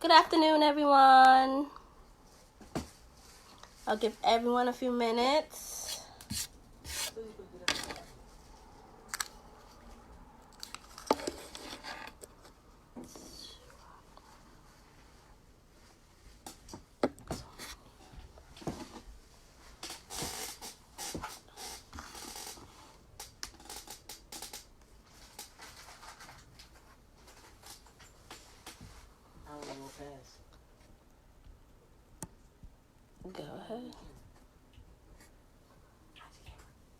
Good afternoon, everyone. I'll give everyone a few minutes. Go ahead.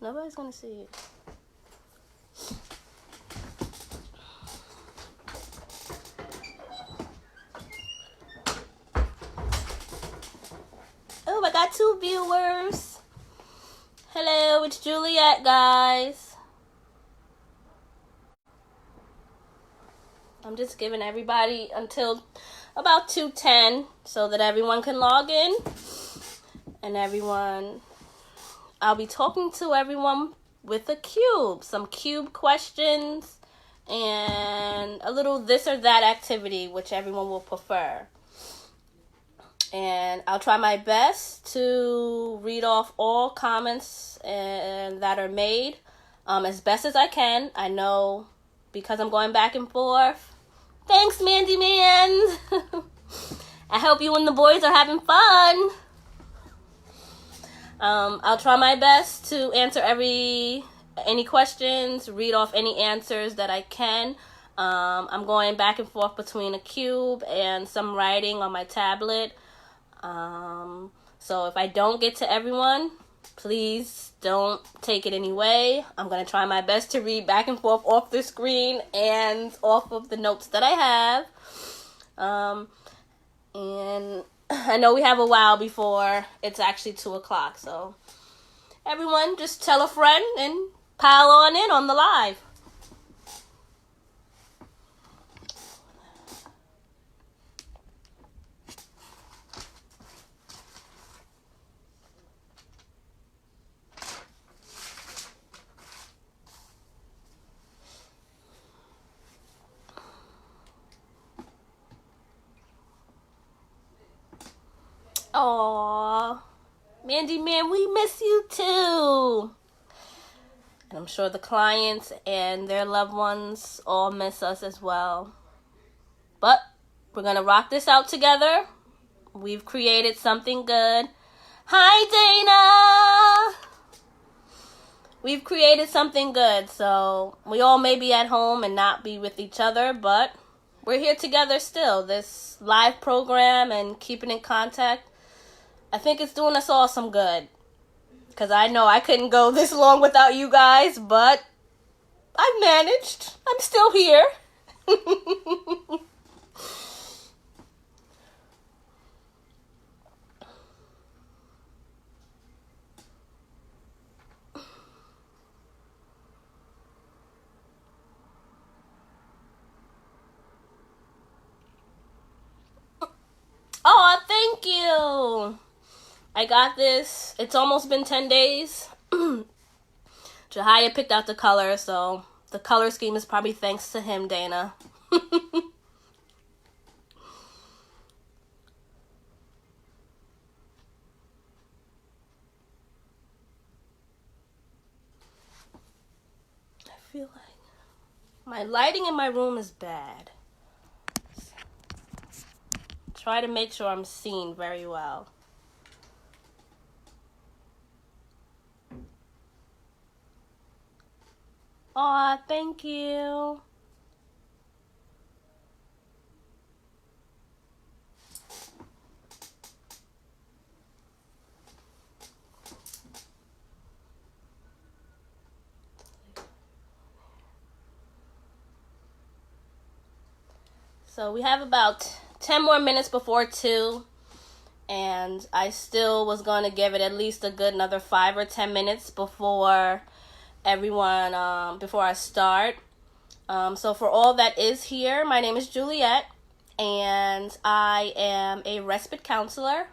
Nobody's gonna see it. Oh, I got 2 viewers. Hello, it's Juliette, guys. I'm just giving everybody until about 2:10 so that everyone can log in. And I'll be talking to everyone with a cube, some cube questions, and a little this or that activity, which everyone will prefer. And I'll try my best to read off all comments that are made as best as I can. I know because I'm going back and forth. Thanks, Mandy Man. I hope you and the boys are having fun. I'll try my best to answer any questions, read off any answers that I can. I'm going back and forth between a cube and some writing on my tablet. So if I don't get to everyone, please don't take it any way. I'm going to try my best to read back and forth off the screen and off of the notes that I have. And I know we have a while before it's actually 2 o'clock. So everyone just tell a friend and pile on in on the live. Aww, Mandy Man, we miss you too. And I'm sure the clients and their loved ones all miss us as well. But we're going to rock this out together. We've created something good. Hi, Dana. We've created something good. So we all may be at home and not be with each other, but we're here together still. This live program and keeping in contact, I think it's doing us all some good. Because I know I couldn't go this long without you guys, but I've managed. I'm still here. Oh, thank you. I got this. It's almost been 10 days. Jahia picked out the color, so the color scheme is probably thanks to him, Dana. I feel like my lighting in my room is bad. Try to make sure I'm seen very well. Aw, thank you. So we have about 10 more minutes before 2. And I still was going to give it at least a good another 5 or 10 minutes before everyone, before I start. So for all that is here, my name is Juliette, and I am a respite counselor.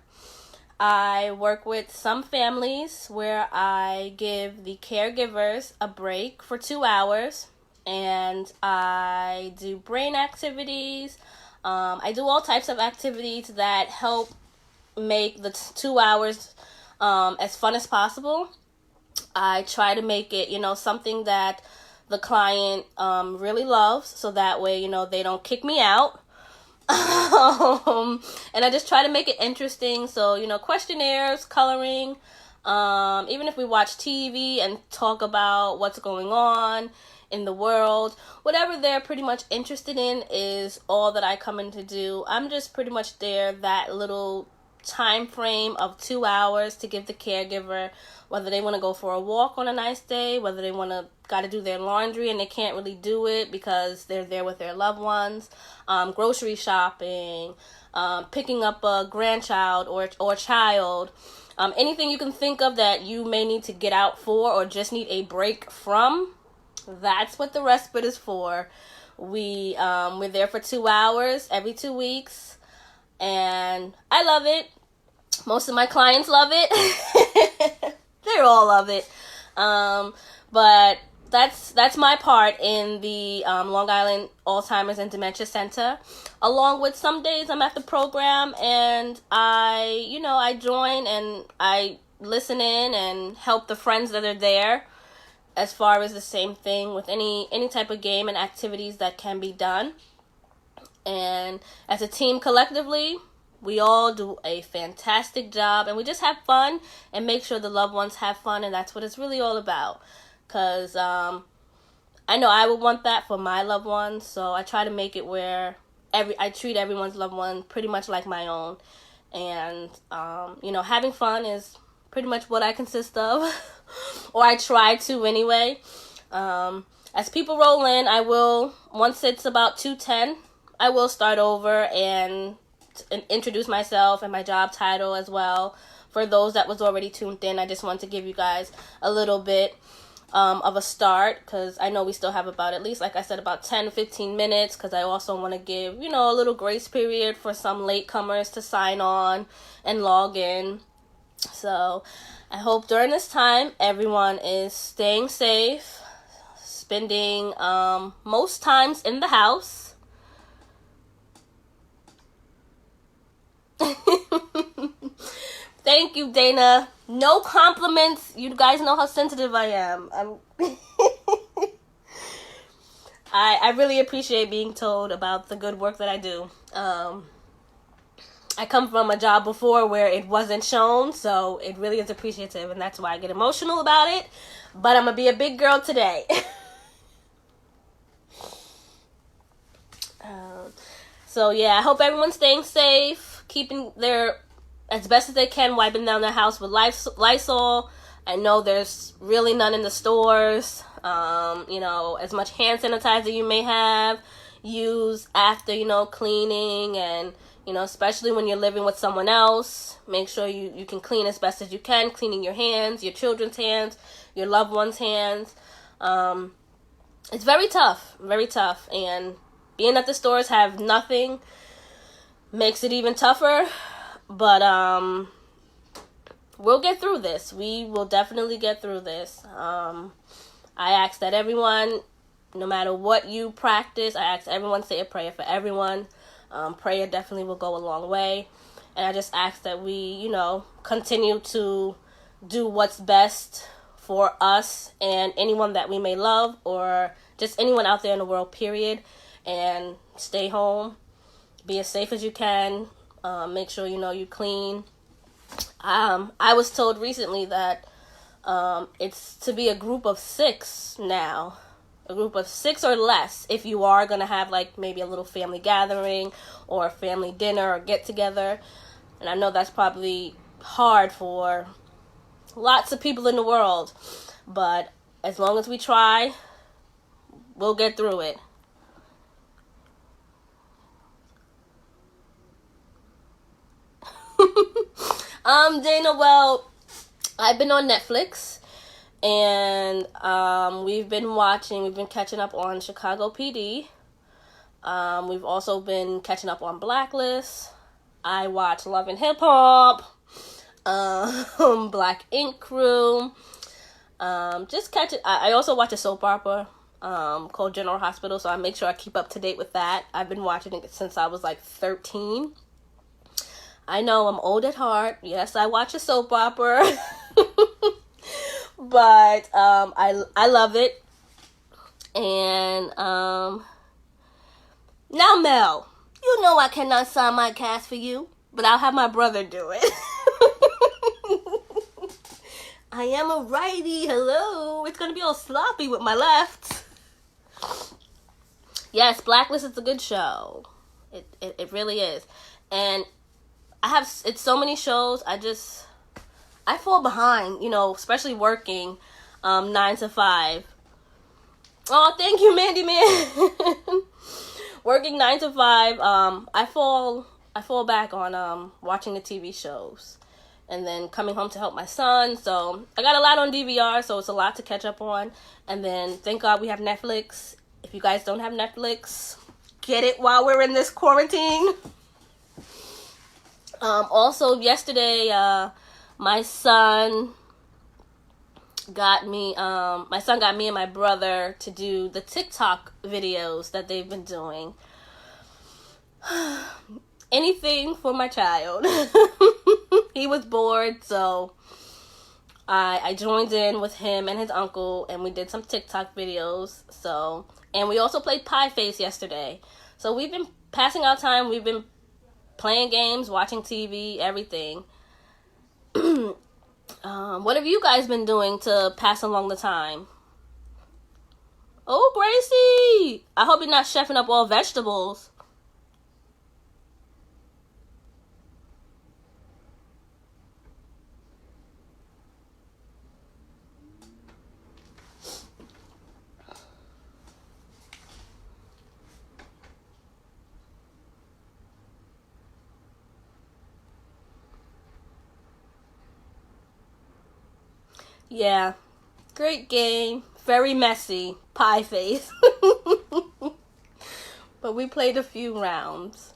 I work with some families where I give the caregivers a break for 2 hours, and I do brain activities. I do all types of activities that help make the 2 hours as fun as possible. I try to make it, something that the client really loves, so that way, they don't kick me out. And I just try to make it interesting. So, questionnaires, coloring, even if we watch TV and talk about what's going on in the world, whatever they're pretty much interested in is all that I come in to do. I'm just pretty much there that little time frame of 2 hours to give the caregiver, whether they want to go for a walk on a nice day, whether they got to do their laundry and they can't really do it because they're there with their loved ones, grocery shopping, picking up a grandchild or child, anything you can think of that you may need to get out for or just need a break from. That's what the respite is for. We're there for 2 hours every 2 weeks, and I love it. Most of my clients love it. They all love it. But that's my part in the Long Island Alzheimer's and Dementia Center. Along with some days I'm at the program and I join and I listen in and help the friends that are there, as far as the same thing with any type of game and activities that can be done. And as a team collectively, we all do a fantastic job, and we just have fun and make sure the loved ones have fun, and that's what it's really all about. Because I know I would want that for my loved ones, so I try to make it where I treat everyone's loved one pretty much like my own. And, having fun is pretty much what I consist of, or I try to anyway. As people roll in, I will, once it's about 2:10, I will start over and introduce myself and my job title as well. For those that was already tuned in, I just want to give you guys a little bit of a start, because I know we still have about, at least, like I said, about 10-15 minutes, because I also want to give, a little grace period for some latecomers to sign on and log in. So I hope during this time everyone is staying safe, spending most times in the house. Thank you, Dana. No compliments. You guys know how sensitive I am. I really appreciate being told about the good work that I do. I come from a job before where it wasn't shown, so it really is appreciative, and that's why I get emotional about it. But I'm going to be a big girl today. So, yeah, I hope everyone's staying safe, keeping their, as best as they can, wiping down their house with Lysol. I know there's really none in the stores. As much hand sanitizer you may have, use after, cleaning, and especially when you're living with someone else, make sure you can clean as best as you can, cleaning your hands, your children's hands, your loved ones' hands. It's very tough, and being that the stores have nothing makes it even tougher, but we'll get through this. We will definitely get through this. I ask that everyone, no matter what you practice, I ask everyone to say a prayer for everyone. Prayer definitely will go a long way. And I just ask that we, continue to do what's best for us and anyone that we may love, or just anyone out there in the world, period. And stay home. Be as safe as you can. Make sure, you clean. I was told recently that it's to be a group of 6 now. A group of 6 or less if you are going to have maybe a little family gathering or a family dinner or get together. And I know that's probably hard for lots of people in the world, but as long as we try, we'll get through it. Dana, well, I've been on Netflix, and we've been catching up on Chicago PD. We've also been catching up on Blacklist. I watch Love and Hip Hop, Black Ink Crew. I also watch a soap opera. called General Hospital, so I make sure I keep up to date with that. I've been watching it since I was like 13. I know I'm old at heart. Yes, I watch a soap opera. But I love it. And now Mel, you know I cannot sign my cast for you, but I'll have my brother do it. I am a righty. Hello. It's gonna be all sloppy with my left. Yes, Blacklist is a good show. It really is. And it's so many shows. I fall behind, especially working 9 to 5. Oh, thank you, Mandy Man. Working 9 to 5, I fall back on watching the TV shows. And then coming home to help my son. So I got a lot on DVR, so it's a lot to catch up on. And then thank God we have Netflix. If you guys don't have Netflix, get it while we're in this quarantine. Also, yesterday, my son got me and my brother to do the TikTok videos that they've been doing. Anything for my child. He was bored, so I joined in with him and his uncle, and we did some TikTok videos. And we also played Pie Face yesterday. So we've been passing our time. We've been playing games, watching TV, everything. What have you guys been doing to pass along the time? Oh, Gracie! I hope you're not chefing up all vegetables. Yeah, great game. Very messy. Pie Face. But we played a few rounds.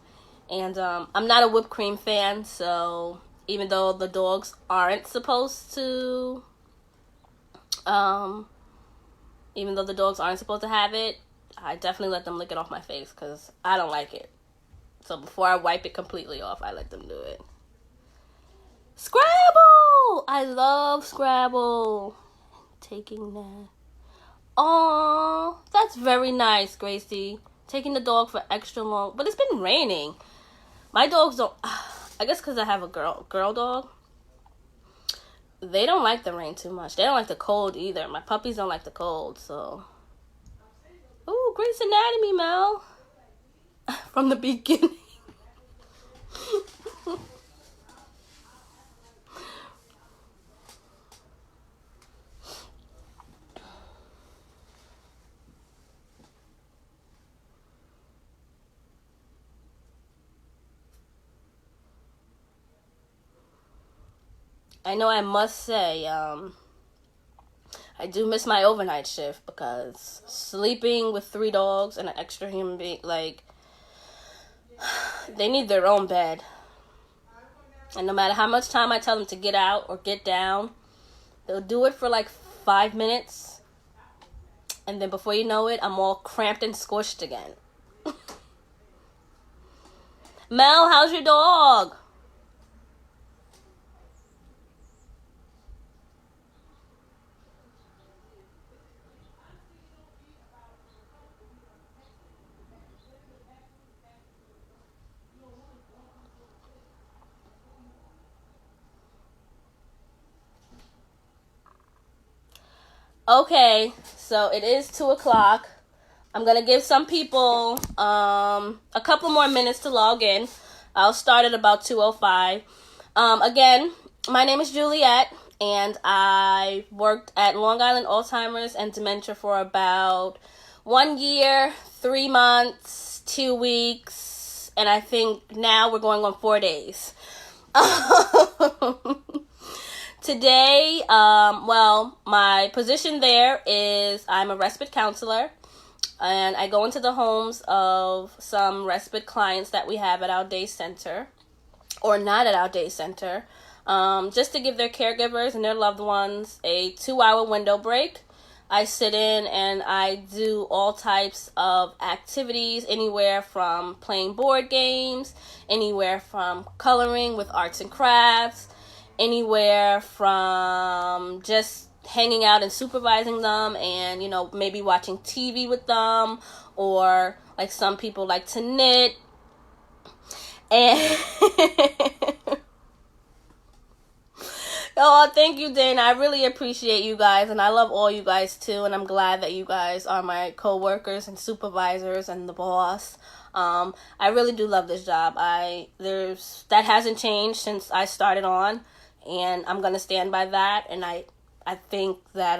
And I'm not a whipped cream fan, so even though the dogs aren't supposed to have it, I definitely let them lick it off my face because I don't like it. So before I wipe it completely off, I let them do it. Scrabble! I love Scrabble. Taking that. Oh, that's very nice, Gracie. Taking the dog for extra long. But it's been raining. My dogs don't... I guess because I have a girl dog. They don't like the rain too much. They don't like the cold either. My puppies don't like the cold, so... Ooh, Grey's Anatomy, Mel. From the beginning. I know I must say, I do miss my overnight shift because sleeping with 3 dogs and an extra human being, they need their own bed. And no matter how much time I tell them to get out or get down, they'll do it for 5 minutes. And then before you know it, I'm all cramped and squished again. Mel, how's your dog? Okay, so it is 2 o'clock. I'm going to give some people a couple more minutes to log in. I'll start at about 2:05. Again, my name is Juliette, and I worked at Long Island Alzheimer's and Dementia for about 1 year, 3 months, 2 weeks, and I think now we're going on 4 days. Today, my position there is I'm a respite counselor, and I go into the homes of some respite clients that we have at our day center, or not at our day center, just to give their caregivers and their loved ones a 2-hour window break. I sit in and I do all types of activities, anywhere from playing board games, anywhere from coloring with arts and crafts, anywhere from just hanging out and supervising them and, maybe watching TV with them, or like some people like to knit. And oh, thank you, Dana. I really appreciate you guys, and I love all you guys too, and I'm glad that you guys are my co-workers and supervisors and the boss. I really do love this job. That hasn't changed since I started on, and I'm gonna stand by that. And I think that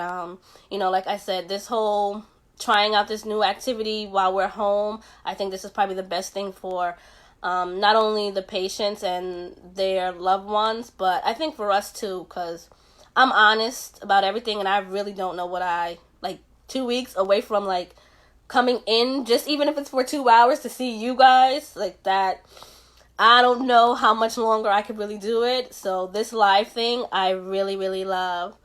like I said, this whole trying out this new activity while we're home, I think this is probably the best thing for not only the patients and their loved ones, but I think for us too, because I'm honest about everything, and I really don't know what 2 weeks away from coming in, just even if it's for 2 hours to see you guys like that, I don't know how much longer I could really do it. So this live thing, I really, really love.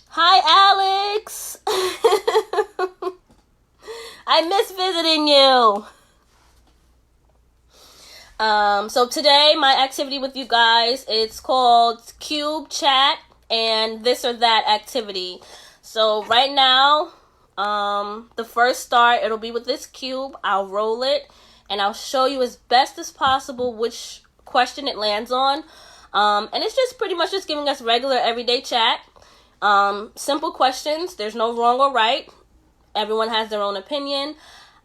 Hi, Alex. I miss visiting you. So today, my activity with you guys, it's called Cube Chat and This or That Activity. So right now, the first start, it'll be with this cube. I'll roll it, and I'll show you as best as possible which question it lands on. And it's just pretty much just giving us regular everyday chat. Simple questions. There's no wrong or right. Everyone has their own opinion.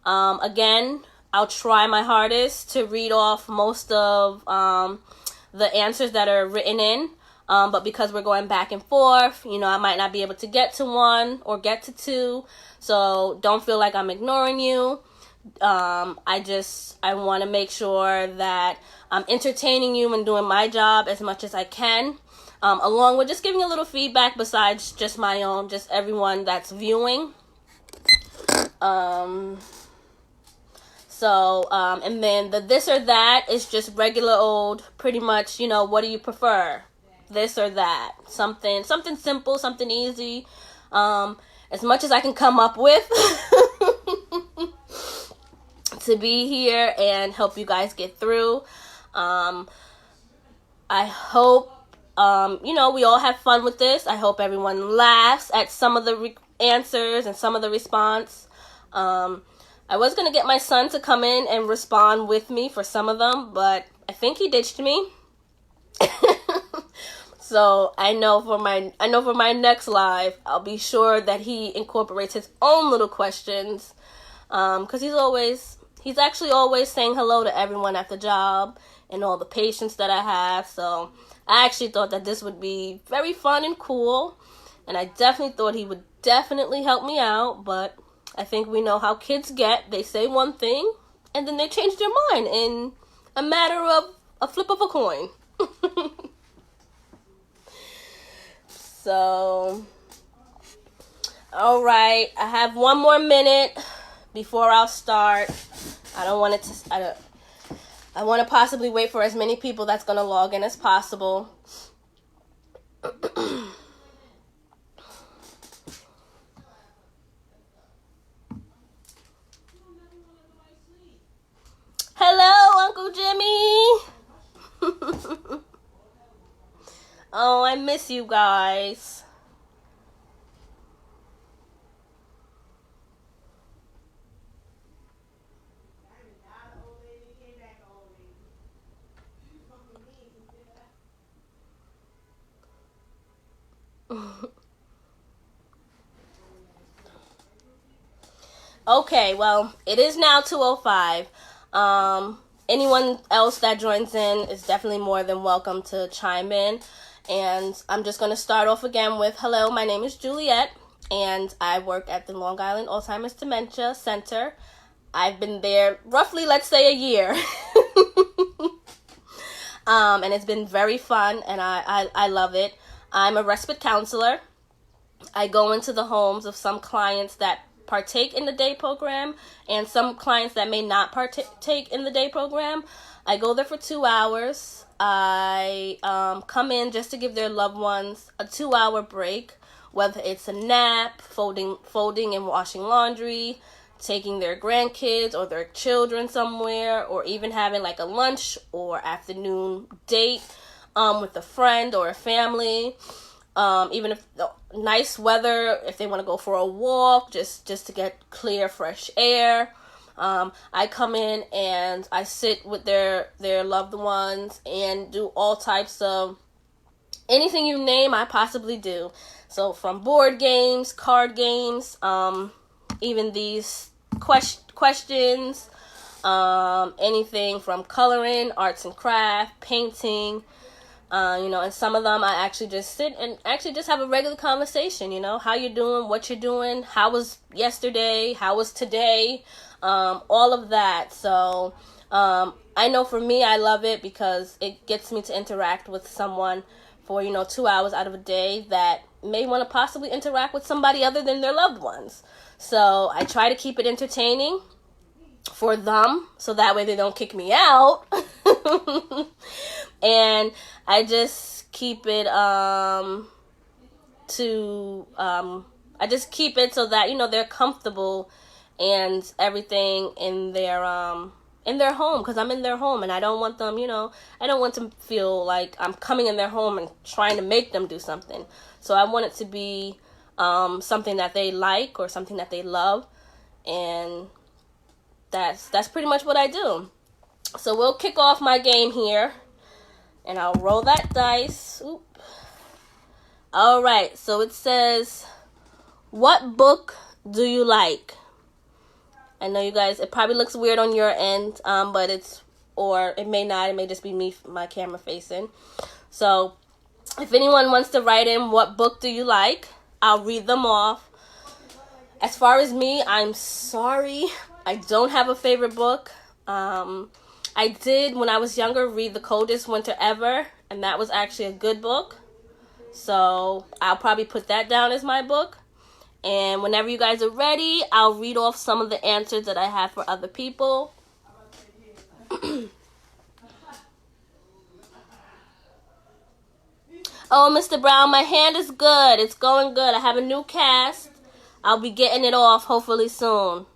Again, I'll try my hardest to read off most of the answers that are written in. But because we're going back and forth, I might not be able to get to one or get to two. So don't feel like I'm ignoring you. I want to make sure that I'm entertaining you and doing my job as much as I can. Along with just giving a little feedback besides just my own, just everyone that's viewing. And then the this or that is just regular old, pretty much, what do you prefer? This or that. Something simple, something easy. As much as I can come up with to be here and help you guys get through. I hope, we all have fun with this. I hope everyone laughs at some of the answers and some of the response. I was going to get my son to come in and respond with me for some of them, but I think he ditched me. So I know for my next live, I'll be sure that he incorporates his own little questions. Because he's actually always saying hello to everyone at the job and all the patients that I have. So I actually thought that this would be very fun and cool. And I definitely thought he would definitely help me out, but I think we know how kids get. They say one thing, and then they change their mind in a matter of a flip of a coin. So, all right. I have one more minute before I'll start. I want to possibly wait for as many people that's going to log in as possible. Hello, Uncle Jimmy. Oh, I miss you guys. Okay, well, it is now 2:05. Anyone else that joins in is definitely more than welcome to chime in. And I'm just going to start off again with, hello, my name is Juliette, and I work at the Long Island Alzheimer's Dementia Center. I've been there roughly, let's say, a year. And it's been very fun, and I love it. I'm a respite counselor. I go into the homes of some clients that partake in the day program and some clients that may not partake in the day program. I go there for 2 hours. I come in just to give their loved ones a 2-hour break whether it's a nap, folding and washing laundry, taking their grandkids or their children somewhere, or even having like a lunch or afternoon date with a friend or a family. Even if nice weather, if they want to go for a walk, just to get clear, fresh air. I come in and I sit with their loved ones and do all types of anything you name, I possibly do. So from board games, card games, even these questions, anything from coloring, arts and craft, painting, and some of them I actually just sit and actually just have a regular conversation, how you're doing, what you're doing, how was yesterday, how was today, all of that. So I know for me, I love it because it gets me to interact with someone for, 2 hours out of a day that may want to possibly interact with somebody other than their loved ones. So I try to keep it entertaining for them so that way they don't kick me out. And I just keep it I just keep it so that they're comfortable and everything in their home, because I'm in their home and I don't want them, I don't want to feel like I'm coming in their home and trying to make them do something. So I want it to be something that they like or something that they love, and that's pretty much what I do. So we'll kick off my game here, and I'll roll that dice. Oop. All right, so it says, what book do you like? I know you guys, it probably looks weird on your end, but or it may not. It may just be me, my camera facing. So if anyone wants to write in what book do you like, I'll read them off. As far as me, I'm sorry, I don't have a favorite book. I did, when I was younger, read The Coldest Winter Ever, and that was actually a good book. So I'll probably put that down as my book. And whenever you guys are ready, I'll read off some of the answers that I have for other people. Oh, Mr. Brown, my hand is good. It's going good. I have a new cast. I'll be getting it off hopefully soon.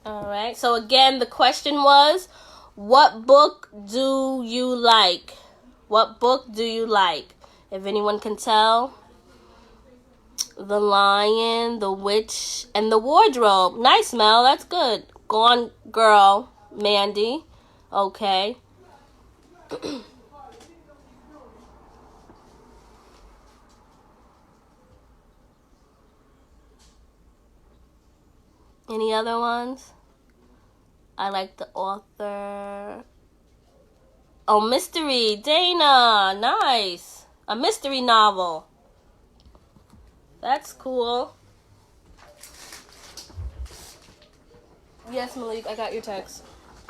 All right. So again, the question was, what book do you like? What book do you like? If anyone can tell. The Lion, the Witch, and the Wardrobe. Nice, Mel. That's good. Gone Girl, Mandy. Okay. Any other ones? I like the author. Oh, mystery. Dana. Nice. A mystery novel. That's cool. Yes, Malik, I got your text.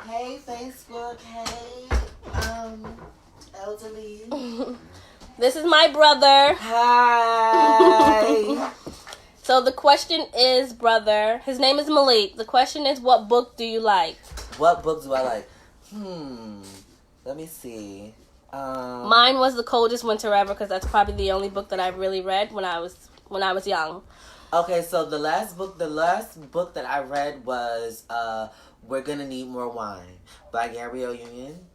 Hey, Facebook. Hey, elderly. This is my brother. Hi. So the question is, brother, his name is Malik. The question is, what book do you like? What book do I like? Let me see. Mine was The Coldest Winter Ever, because that's probably the only book that I really read when I was young. Okay, so the last book that I read was We're Gonna Need More Wine by Gabrielle Union.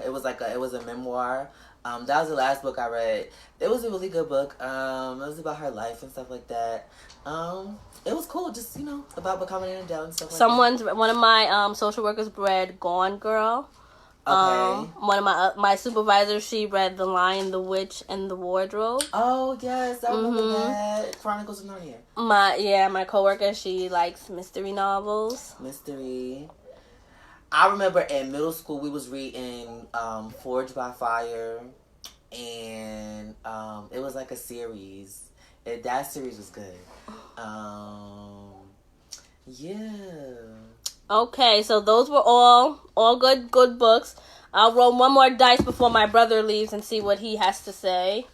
It was a memoir. That was the last book I read. It was a really good book. It was about her life and stuff like that. It was cool, just about becoming an adult and stuff like that. One of my social workers read Gone Girl. Okay. One of my supervisors, she read The Lion, the Witch, and the Wardrobe. Oh yes, I remember that. Chronicles of Narnia. My coworker, she likes mystery novels. Mystery. I remember in middle school we was reading Forged by Fire, and it was like a series. That series was good. Yeah. Okay, so those were all good books. I'll roll one more dice before my brother leaves and see what he has to say.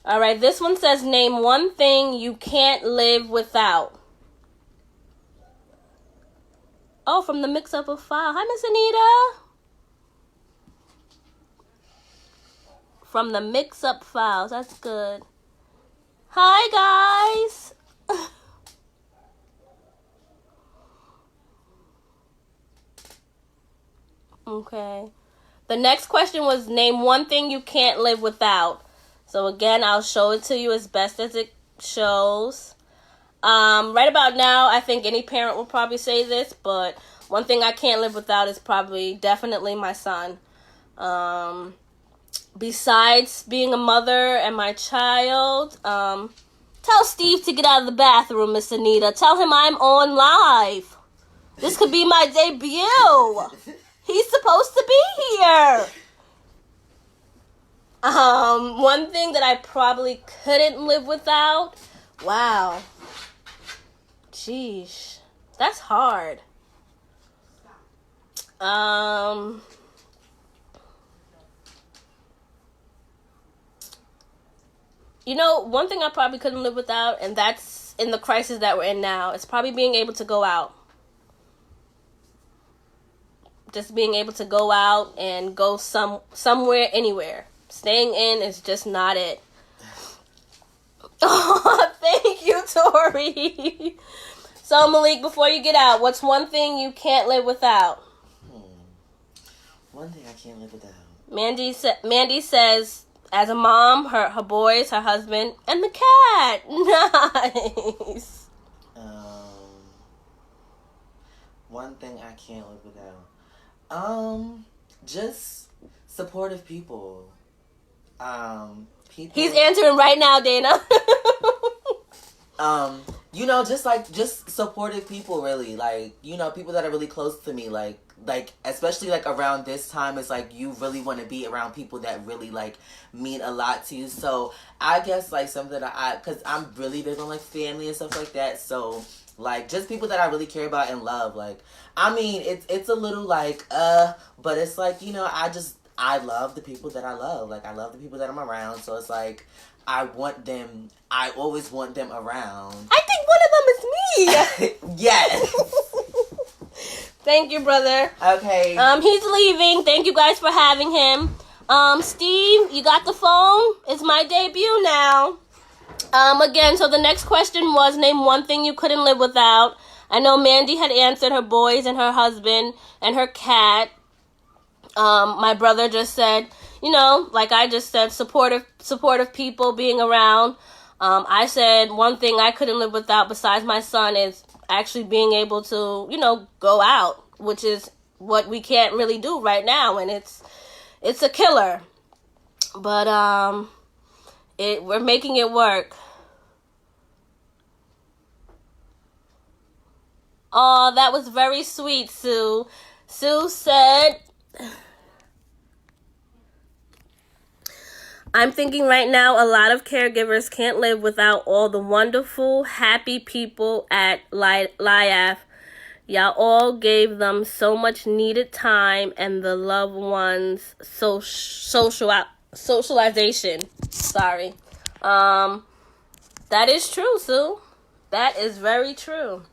All right, this one says, name one thing you can't live without. Oh, from the mix-up of files. Hi, Miss Anita. From the mix-up files. That's good. Hi, guys. Okay. The next question was, name one thing you can't live without. So again, I'll show it to you as best as it shows. Right about now, I think any parent will probably say this, but one thing I can't live without is probably definitely my son. Besides being a mother and my child, tell Steve to get out of the bathroom, Miss Anita. Tell him I'm on live. This could be my debut. He's supposed to be here. One thing that I probably couldn't live without. Wow. Sheesh. That's hard. You know, one thing I probably couldn't live without, and that's in the crisis that we're in now, is probably being able to go out. Just being able to go out and go somewhere, anywhere. Staying in is just not it. Oh, thank you, Tori. So, Malik, before you get out, what's one thing you can't live without? One thing I can't live without. Mandy says, as a mom, her boys, her husband, and the cat. Nice. One thing I can't live without. Just supportive people. People. He's answering right now, Dana. You know, just supportive people, really. Like, you know, people that are really close to me, like especially like around this time, it's like you really want to be around people that really like mean a lot to you. So I guess like something that because I'm really big on like family and stuff like that. So like just people that I really care about and love. Like, I mean, it's a little like but it's like, you know, I love the people that I love. Like, I love the people that I'm around. So it's like I always want them around. I think one of them is me. Yes. Thank you, brother. Okay. He's leaving. Thank you guys for having him. Steve, you got the phone? It's my debut now. Again, so the next question was, name one thing you couldn't live without. I know Mandy had answered her boys and her husband and her cat. My brother just said, you know, like I just said, supportive people being around. I said one thing I couldn't live without besides my son is actually being able to, you know, go out, which is what we can't really do right now, and it's a killer. But we're making it work. Oh, that was very sweet, Sue. Sue said, I'm thinking right now a lot of caregivers can't live without all the wonderful, happy people at LIAF. Y'all all gave them so much needed time and the loved ones socialization. Sorry. That is true, Sue. That is very true.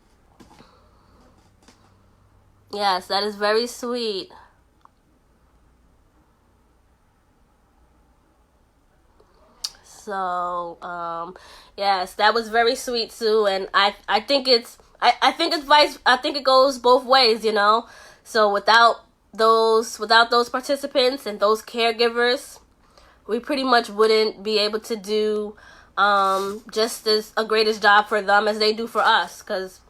Yes, that is very sweet. So, yes, that was very sweet, Sue, and I think I think it goes both ways, you know. So without those participants and those caregivers, we pretty much wouldn't be able to do just as a greatest job for them as they do for us, because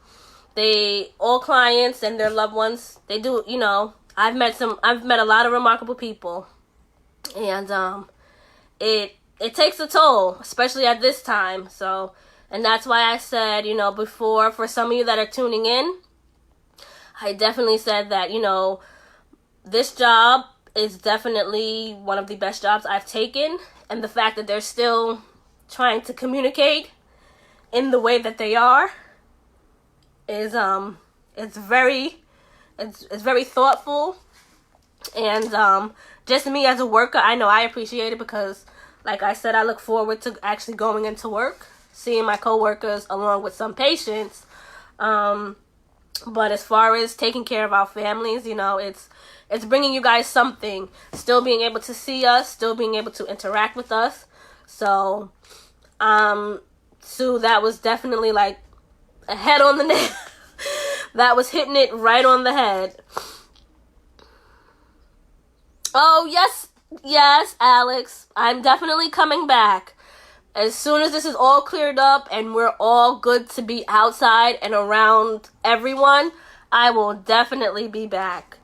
all clients and their loved ones, they do, you know. I've met a lot of remarkable people, and it takes a toll, especially at this time. So, and that's why I said, you know, before, for some of you that are tuning in, I definitely said that, you know, this job is definitely one of the best jobs I've taken. And the fact that they're still trying to communicate in the way that they are is, it's very thoughtful. And just me as a worker, I know I appreciate it because, like I said, I look forward to actually going into work, seeing my coworkers along with some patients. But as far as taking care of our families, you know, it's bringing you guys something. Still being able to see us, still being able to interact with us. So, Sue, that was definitely like a head on the nail. That was hitting it right on the head. Oh, yes, Alex. I'm definitely coming back. As soon as this is all cleared up and we're all good to be outside and around everyone, I will definitely be back.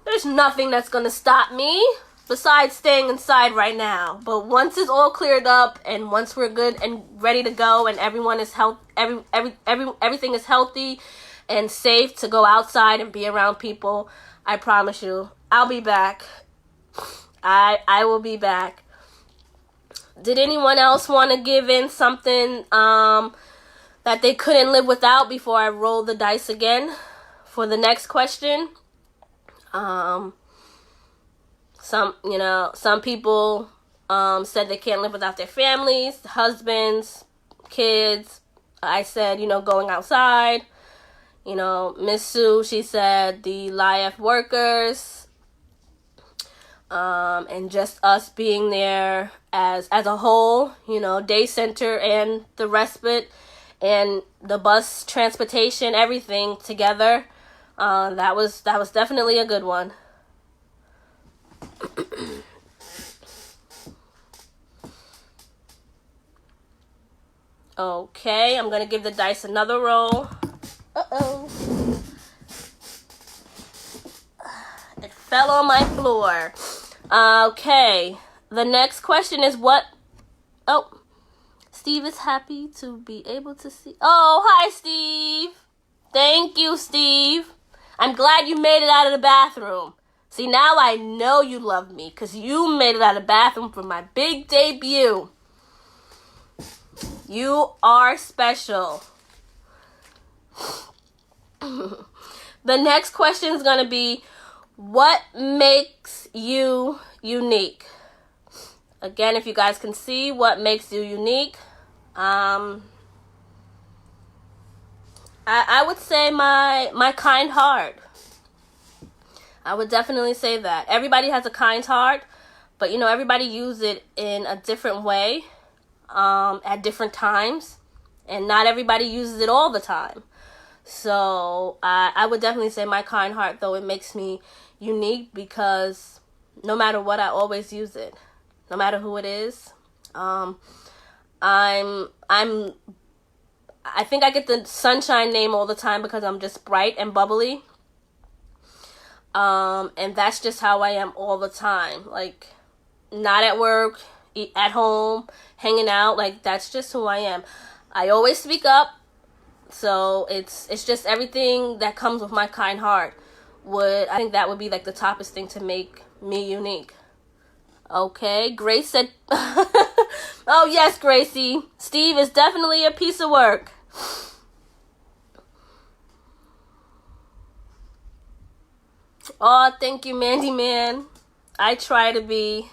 There's nothing that's going to stop me besides staying inside right now. But once it's all cleared up and once we're good and ready to go and everyone is everything is healthy and safe to go outside and be around people, I promise you, I'll be back. I will be back. Did anyone else want to give in something that they couldn't live without before I roll the dice again for the next question? Some people said they can't live without their families, husbands, kids. I said, going outside. Miss Sue, she said the LIF workers, and just us being there as a whole, day center and the respite and the bus transportation, everything together. That was definitely a good one. Okay, I'm gonna give the dice another roll. Uh-oh. It fell on my floor. Okay, the next question is what... Oh, Steve is happy to be able to see... Oh, hi, Steve. Thank you, Steve. I'm glad you made it out of the bathroom. See, now I know you love me because you made it out of the bathroom for my big debut. You are special. The next question is going to be, what makes you unique? Again, if you guys can see what makes you unique, I would say my kind heart. I would definitely say that. Everybody has a kind heart, but everybody uses it in a different way, at different times, and not everybody uses it all the time. So I would definitely say my kind heart, though it makes me unique because no matter what, I always use it, no matter who it is. I think I get the sunshine name all the time because I'm just bright and bubbly. And that's just how I am all the time. Like, not at work, at home, hanging out. Like, that's just who I am. I always speak up. So it's just everything that comes with my kind heart. I think that would be like the toppest thing to make me unique. Okay, Grace said, oh yes, Gracie, Steve is definitely a piece of work. Oh, thank you, Mandy Man. I try to be.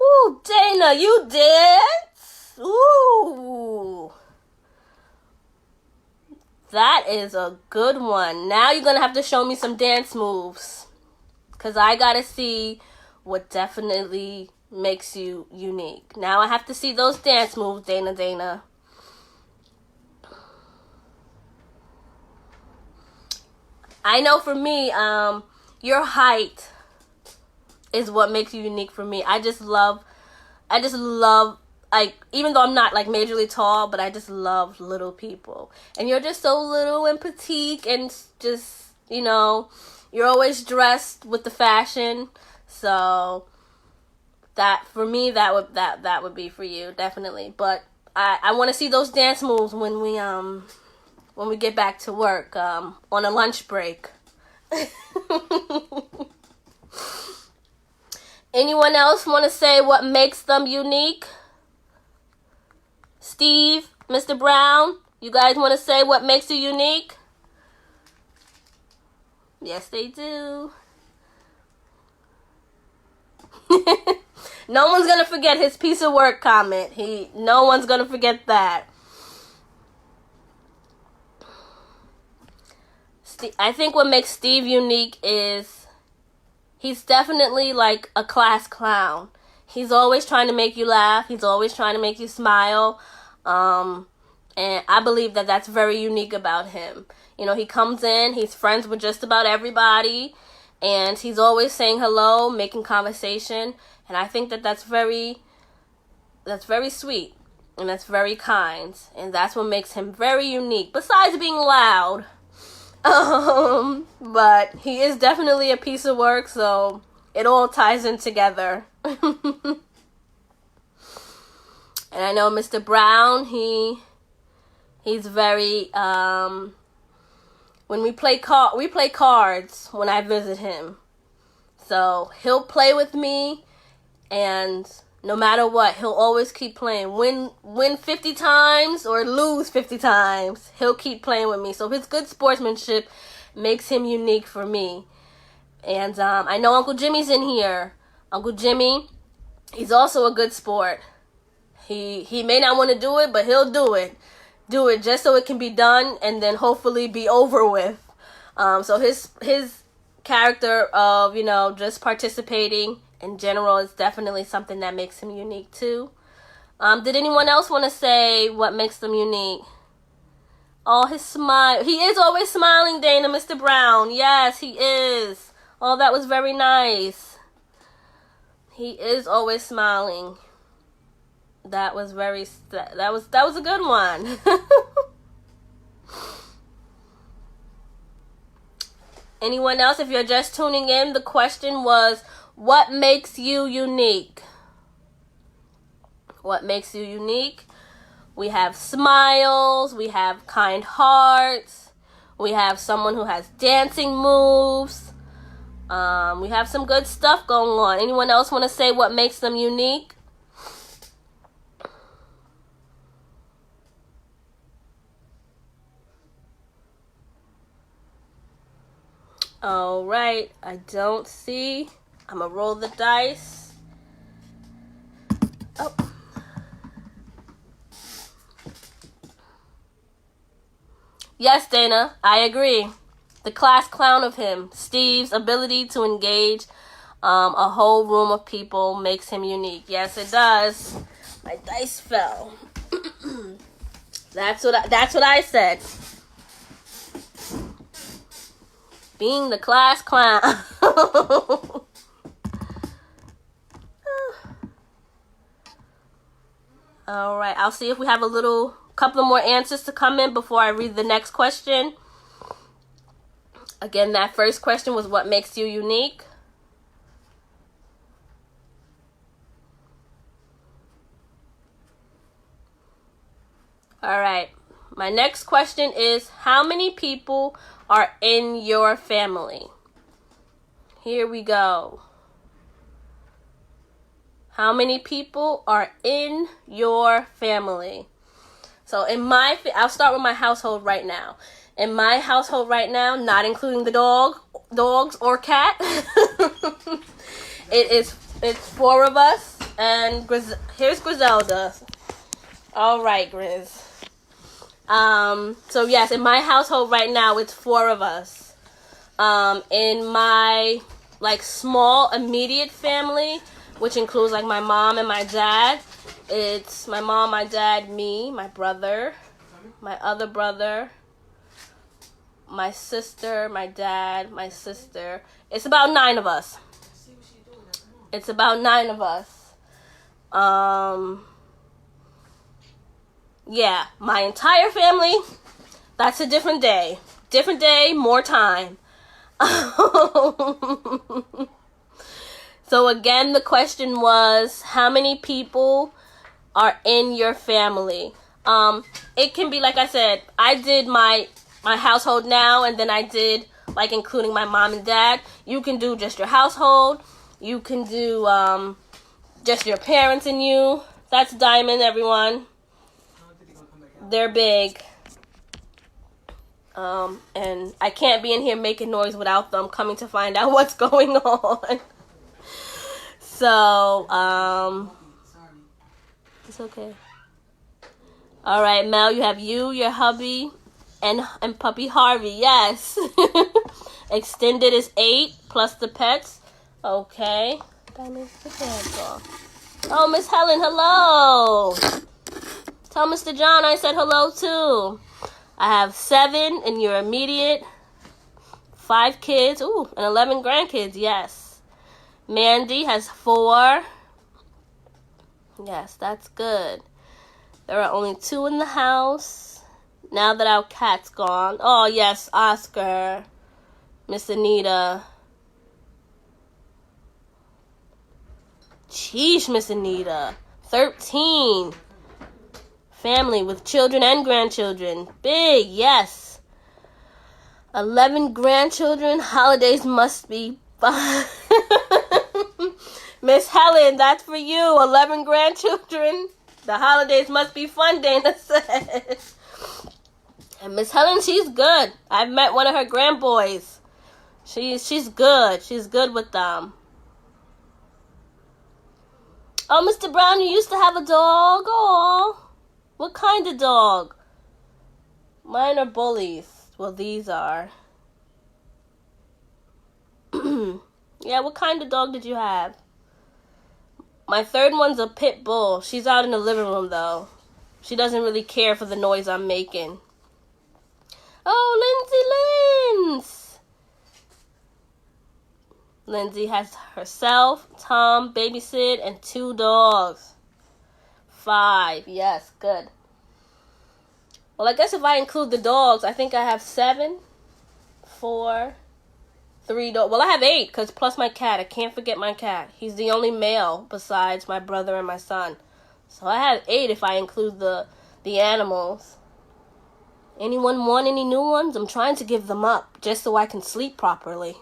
Ooh, Dana, you dance? Ooh. That is a good one. Now you're going to have to show me some dance moves. Because I got to see what definitely makes you unique. Now I have to see those dance moves, Dana. I know for me, your height is what makes you unique for me. I just love, like, even though I'm not like majorly tall, but I just love little people. And you're just so little and petite and just, you're always dressed with the fashion. So that, for me, that would be for you, definitely. But I want to see those dance moves when we get back to work, on a lunch break. Anyone else want to say what makes them unique? Steve, Mr. Brown, you guys want to say what makes you unique? Yes, they do. No one's going to forget his piece of work comment. No one's going to forget that. I think what makes Steve unique is he's definitely like a class clown. He's always trying to make you laugh. He's always trying to make you smile. And I believe that that's very unique about him. You know, he comes in, he's friends with just about everybody, and he's always saying hello, making conversation. And I think that that's very sweet, and that's very kind, and that's what makes him very unique, besides being loud. But he is definitely a piece of work, so it all ties in together. And I know Mr. Brown, he's very, when we play cards when I visit him. So he'll play with me, and no matter what, he'll always keep playing. Win 50 times or lose 50 times, he'll keep playing with me. So his good sportsmanship makes him unique for me. And I know Uncle Jimmy's in here. Uncle Jimmy, he's also a good sport. He may not want to do it, but he'll do it. Do it just so it can be done and then hopefully be over with. So his character of, you know, just participating in general is definitely something that makes him unique too. Did anyone else want to say what makes them unique? Oh, his smile. He is always smiling, Dana, Mr. Brown. Yes, he is. Oh, that was very nice. He is always smiling. That was a good one. Anyone else? If you're just tuning in, the question was, what makes you unique? What makes you unique? We have smiles. We have kind hearts. We have someone who has dancing moves. We have some good stuff going on. Anyone else want to say what makes them unique? All right. I don't see. I'm going to roll the dice. Oh. Yes, Dana, I agree. The class clown of him, Steve's ability to engage a whole room of people makes him unique. Yes, it does. My dice fell. That's what I said. Being the class clown. All right, I'll see if we have a couple of more answers to come in before I read the next question. Again, that first question was, what makes you unique? All right, my next question is, how many people are in your family? Here we go. How many people are in your family? So I'll start with my household right now. In my household right now, not including the dogs or cat, it's 4 of us, and here's Griselda. All right, Grizz. So yes, in my household right now, it's 4 of us. In my small immediate family, which includes my mom and my dad, it's my mom, my dad, me, my brother, my other brother, my sister, my dad, my sister. It's about 9 of us. It's about 9 of us. Yeah, my entire family, that's a different day. Different day, more time. So again, the question was, how many people are in your family? It can be, like I said, I did my household now, and then I did including my mom and dad. You can do just your household. You can do just your parents and you. That's Diamond, everyone. They're big. And I can't be in here making noise without them coming to find out what's going on. So, it's okay. All right, Mel, you have you, your hubby, And puppy Harvey, yes. Extended is 8 plus the pets. Okay. Oh, Miss Helen, hello. Tell Mr. John I said hello too. I have 7 in your immediate. 5 kids. Ooh, and 11 grandkids, yes. Mandy has 4. Yes, that's good. There are only 2 in the house. Now that our cat's gone. Oh, yes, Oscar. Miss Anita. Sheesh, Miss Anita. 13. Family with children and grandchildren. Big, yes. 11 grandchildren. Holidays must be fun. Miss Helen, that's for you. 11 grandchildren. The holidays must be fun, Dana said. And Miss Helen, she's good. I've met one of her grandboys. She's good. She's good with them. Oh, Mr. Brown, you used to have a dog. Oh, what kind of dog? Mine are bullies. Well, these are. Yeah, what kind of dog did you have? My third one's a pit bull. She's out in the living room, though. She doesn't really care for the noise I'm making. Oh, Lindsay Lynn. Lindsay has herself, Tom, babysit, and 2 dogs. 5. Yes, good. Well, I guess if I include the dogs, I think I have 7, 4, 3 dogs. Well, I have 8, because plus my cat. I can't forget my cat. He's the only male besides my brother and my son. So I have 8 if I include the animals. Anyone want any new ones? I'm trying to give them up just so I can sleep properly.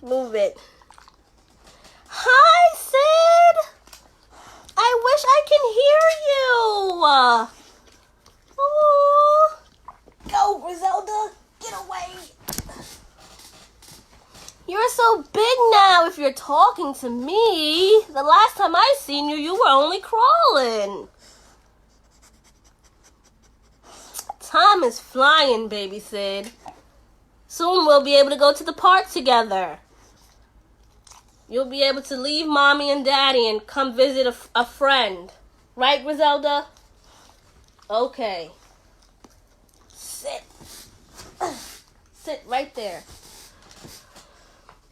Move it. Hi, Sid. I wish I can hear you. Oh, go, Griselda. Get away. You're so big now if you're talking to me. The last time I seen you, you were only crawling. Time is flying, baby Sid. Soon we'll be able to go to the park together. You'll be able to leave mommy and daddy and come visit a friend. Right, Griselda? Okay. Sit. Sit right there.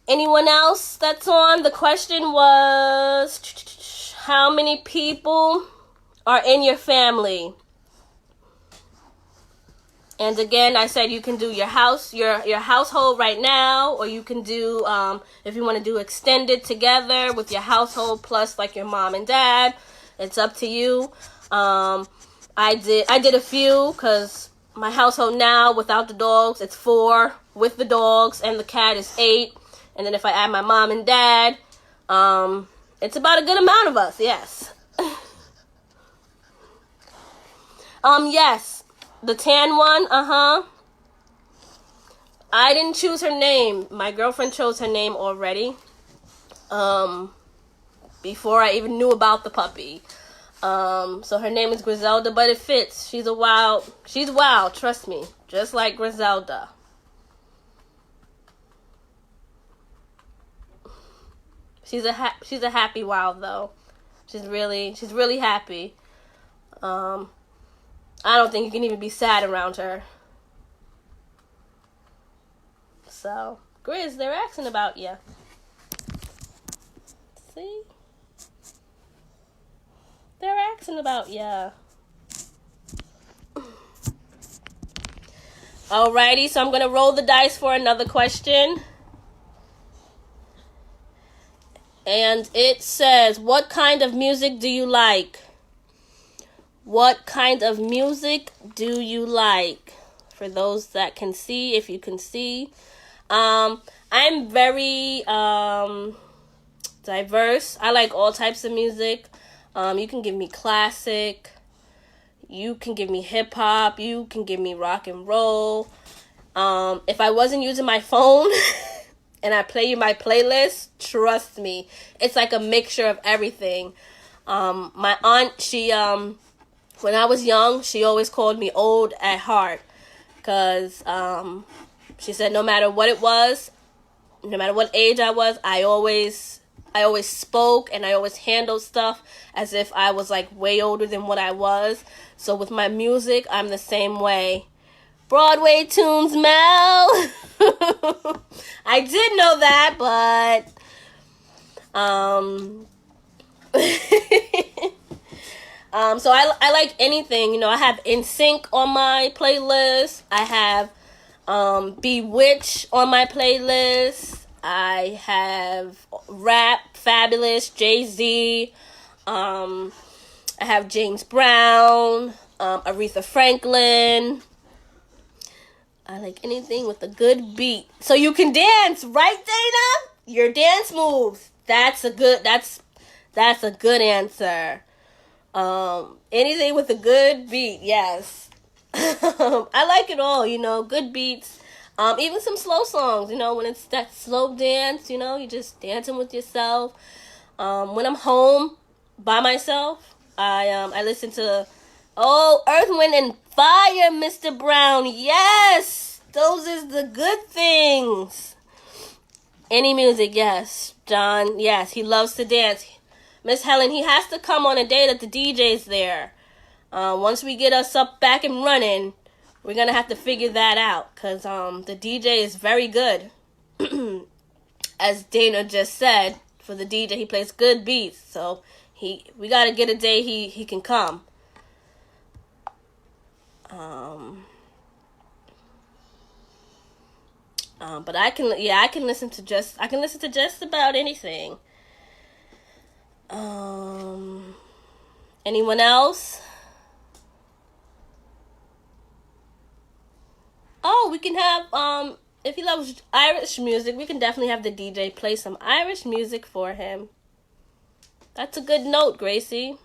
Anyone else that's on? The question was, how many people are in your family? And again, I said you can do your household right now, or you can do, if you want to do extended together with your household plus like your mom and dad. It's up to you. I did a few because my household now without the dogs, it's 4. With the dogs and the cat is 8. And then if I add my mom and dad, it's about a good amount of us, yes. Yes. The tan one, I didn't choose her name. My girlfriend chose her name already. Before I even knew about the puppy. So her name is Griselda, but it fits. She's wild, trust me. Just like Griselda. She's a happy wild though. She's really happy. I don't think you can even be sad around her. So, Grizz, they're asking about you. See? They're asking about you. Alrighty, so I'm going to roll the dice for another question. And it says, what kind of music do you like? What kind of music do you like? For those that can see, if you can see. I'm very diverse. I like all types of music. You can give me classic. You can give me hip hop. You can give me rock and roll. If I wasn't using my phone and I play you my playlist, trust me, it's like a mixture of everything. My aunt, when I was young, she always called me old at heart. Because she said no matter what it was, no matter what age I was, I always spoke and I always handled stuff as if I was like way older than what I was. So with my music, I'm the same way. Broadway tunes, Mel. I did know that, but so I like anything. You know, I have NSYNC on my playlist. I have Bewitched on my playlist. I have rap, Fabulous, Jay-Z. I have James Brown, Aretha Franklin. I like anything with a good beat. So you can dance, right, Dana? Your dance moves. That's a good answer. Anything with a good beat, yes. I like it all, you know, good beats. Even some slow songs, you know, when it's that slow dance, you know, you just dancing with yourself. When I'm home by myself, I listen to Earth, Wind, and Fire, Mr. Brown. Yes, those is the good things. Any music, yes. John, yes, he loves to dance. Miss Helen, he has to come on a day that the DJ's there. Once we get us up back and running, we're going to have to figure that out. Because the DJ is very good. As Dana just said, for the DJ, he plays good beats. So we got to get a day he can come. But I can listen to just about anything. Anyone else? Oh, we can have if he loves Irish music, we can definitely have the DJ play some Irish music for him. That's a good note, Gracie.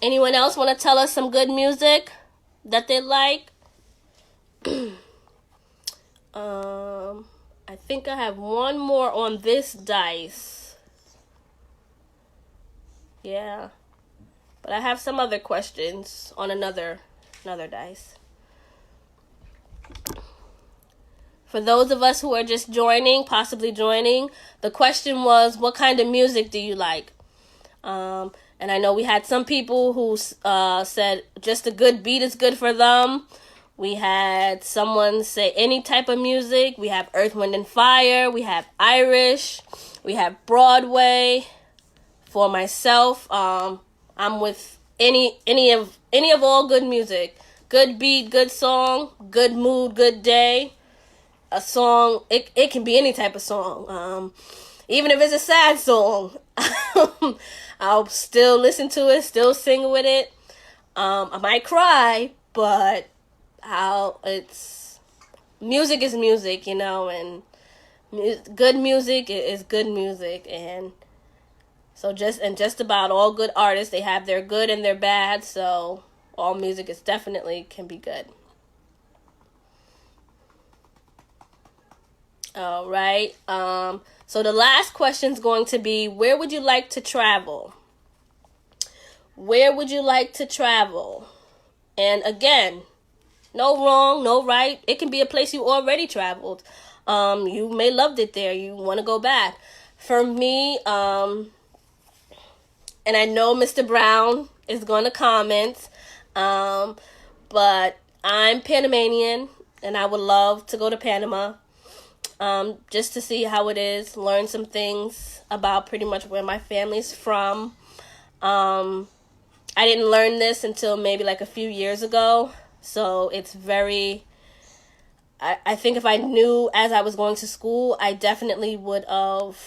Anyone else want to tell us some good music that they like? I think I have one more on this dice. Yeah. But I have some other questions on another dice. For those of us who are just possibly joining, the question was, what kind of music do you like? And I know we had some people who said just a good beat is good for them. We had someone say any type of music. We have Earth, Wind, and Fire. We have Irish. We have Broadway. For myself, I'm with any of all good music. Good beat, good song, good mood, good day. A song, it can be any type of song. Even if it's a sad song, I'll still listen to it, still sing with it. I might cry, but music is music, you know, and good music is good music, and so just about all good artists, they have their good and their bad, so all music is definitely can be good. All right. So the last question is going to be, where would you like to travel? Where would you like to travel? And again, no wrong, no right. It can be a place you already traveled. You may loved it there. You want to go back. For me, and I know Mr. Brown is going to comment, but I'm Panamanian, and I would love to go to Panama. Just to see how it is, learn some things about pretty much where my family's from. I didn't learn this until maybe like a few years ago, so it's very, I think if I knew as I was going to school, I definitely would have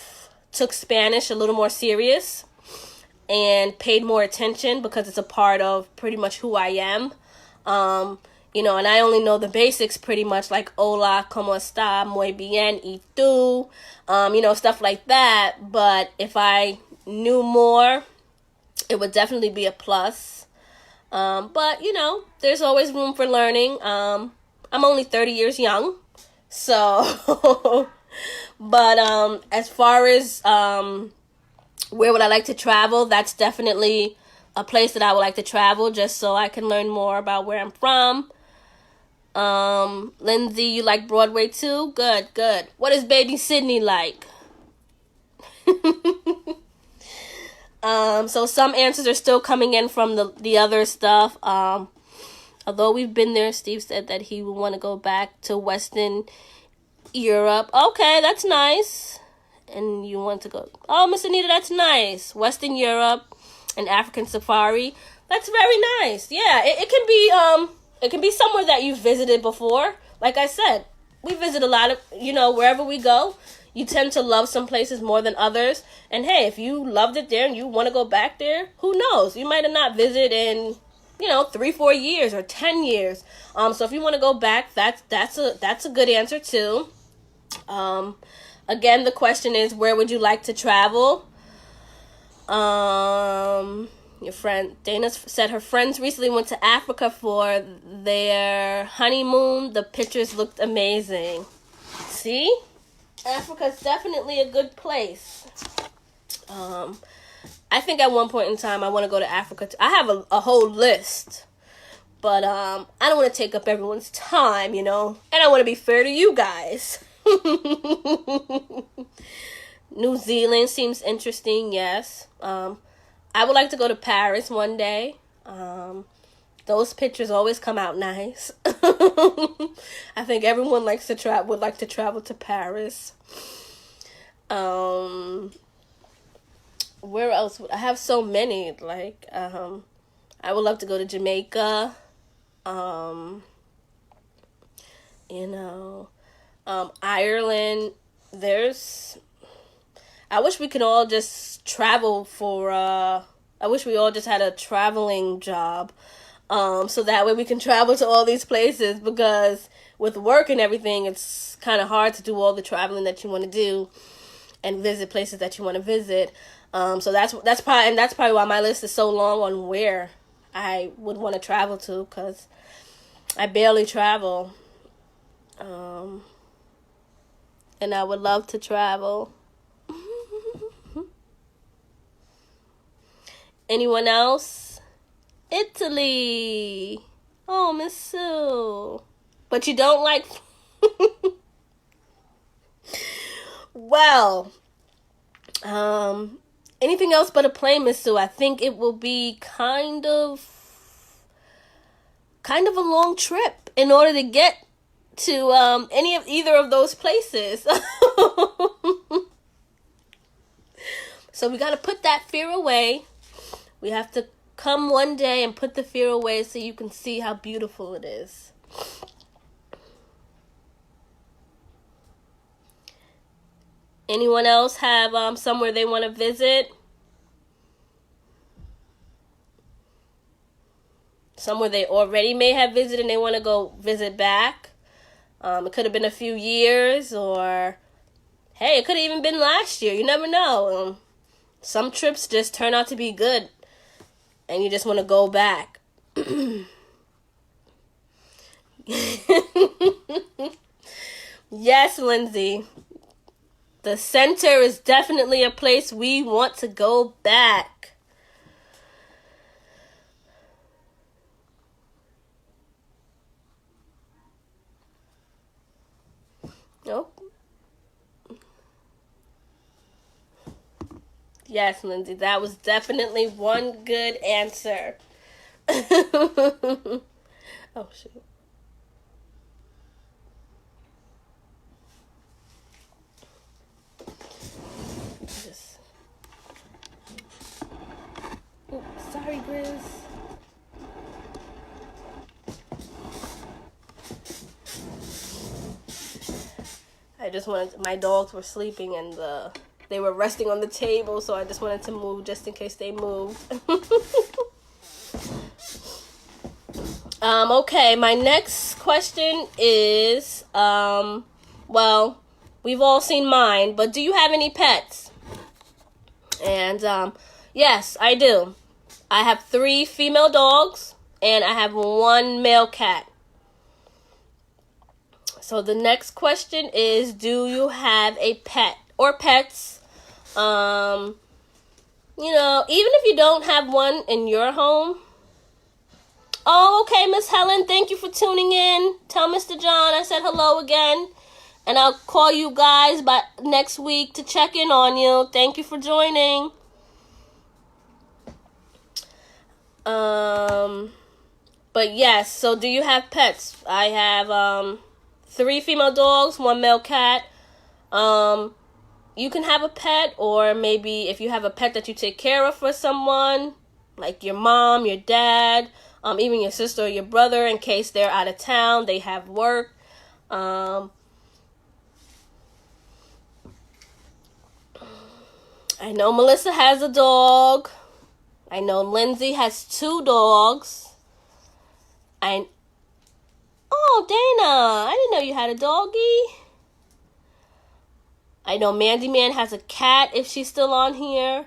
took Spanish a little more serious and paid more attention, because it's a part of pretty much who I am. You know, and I only know the basics pretty much, like hola, como está, muy bien, y tú, you know, stuff like that. But if I knew more, it would definitely be a plus. But, there's always room for learning. I'm only 30 years young. So, but as far as where would I like to travel, that's definitely a place that I would like to travel just so I can learn more about where I'm from. Lindsay, you like Broadway too? Good, good. What is baby Sydney like? So some answers are still coming in from the other stuff. Although we've been there, Steve said that he would want to go back to Western Europe. Okay, that's nice. And you want to go, oh, Miss Anita, that's nice. Western Europe and African safari. That's very nice. Yeah, it can be somewhere that you've visited before. Like I said, we visit a lot of, wherever we go, you tend to love some places more than others. And hey, if you loved it there and you want to go back there, who knows? You might have not visited in, 3-4 years or 10 years. So if you want to go back, that's a good answer too. Again, the question is, where would you like to travel? Your friend Dana said her friends recently went to Africa for their honeymoon. The pictures looked amazing. See? Africa's definitely a good place. I think at one point in time I want to go to Africa. I have a whole list. But I don't want to take up everyone's time, and I want to be fair to you guys. New Zealand seems interesting, yes. I would like to go to Paris one day. Those pictures always come out nice. I think everyone would like to travel to Paris. Where else? I have so many. I would love to go to Jamaica. Ireland. I wish we could all just travel for, I wish we all just had a traveling job. So that way we can travel to all these places, because with work and everything, it's kind of hard to do all the traveling that you want to do and visit places that you want to visit. So that's probably why my list is so long on where I would want to travel to, because I barely travel. And I would love to travel. Anyone else? Italy. Oh, Miss Sue. But you don't like... Well, anything else but a plane, Miss Sue? I think it will be kind of a long trip in order to get to either of those places. So we got to put that fear away. We have to come one day and put the fear away so you can see how beautiful it is. Anyone else have somewhere they want to visit? Somewhere they already may have visited and they want to go visit back. It could have been a few years, or hey, it could have even been last year. You never know. Some trips just turn out to be good and you just want to go back. Yes, Lindsay. The center is definitely a place we want to go back. Nope. Yes, Lindsay, that was definitely one good answer. Oh, shoot. Oops, sorry, Grizz. I just wanted, my dogs were sleeping and they were resting on the table, so I just wanted to move just in case they moved. Okay, my next question is, well, we've all seen mine, but do you have any pets? And, yes, I do. I have 3 female dogs. and I have 1 male cat. So the next question is, do you have a pet or pets? Even if you don't have one in your home. Oh, okay, Miss Helen, thank you for tuning in. Tell Mr. John I said hello again. And I'll call you guys by next week to check in on you. Thank you for joining. But yes, so do you have pets? I have 3 female dogs, 1 male cat. You can have a pet, or maybe if you have a pet that you take care of for someone, like your mom, your dad, even your sister or your brother, in case they're out of town, they have work. I know Melissa has a dog. I know Lindsay has 2 dogs. Oh, Dana, I didn't know you had a doggy. I know Mandy Man has a cat, if she's still on here.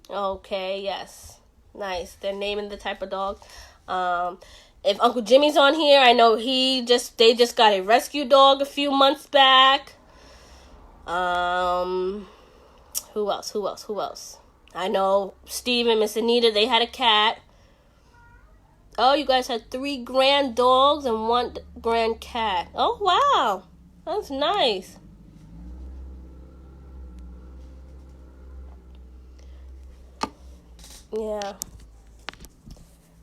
Okay, yes. Nice. They're naming the type of dog. If Uncle Jimmy's on here, I know they just got a rescue dog a few months back. Who else? I know Steve and Miss Anita, they had a cat. Oh, you guys had 3 grand dogs and 1 grand cat. Oh, wow. That's nice. Yeah.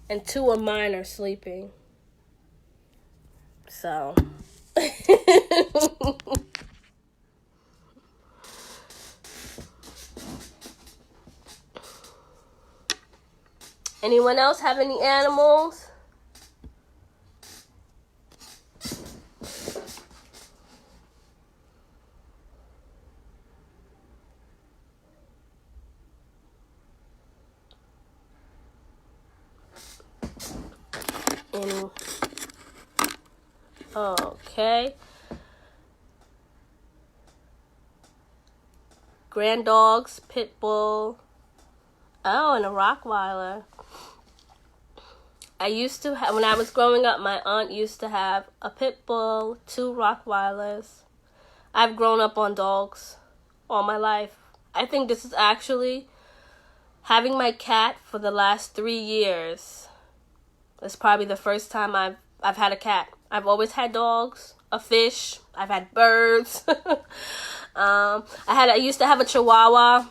And 2 of mine are sleeping. So. Anyone else have any animals? Okay. Grand dogs, pit bull. Oh, and a Rottweiler. I used to have, when I was growing up, my aunt used to have a pit bull, 2 Rottweilers. I've grown up on dogs all my life. I think this is actually, having my cat for the last 3 years. It's probably the first time I've had a cat. I've always had dogs, a fish. I've had birds. I used to have a Chihuahua.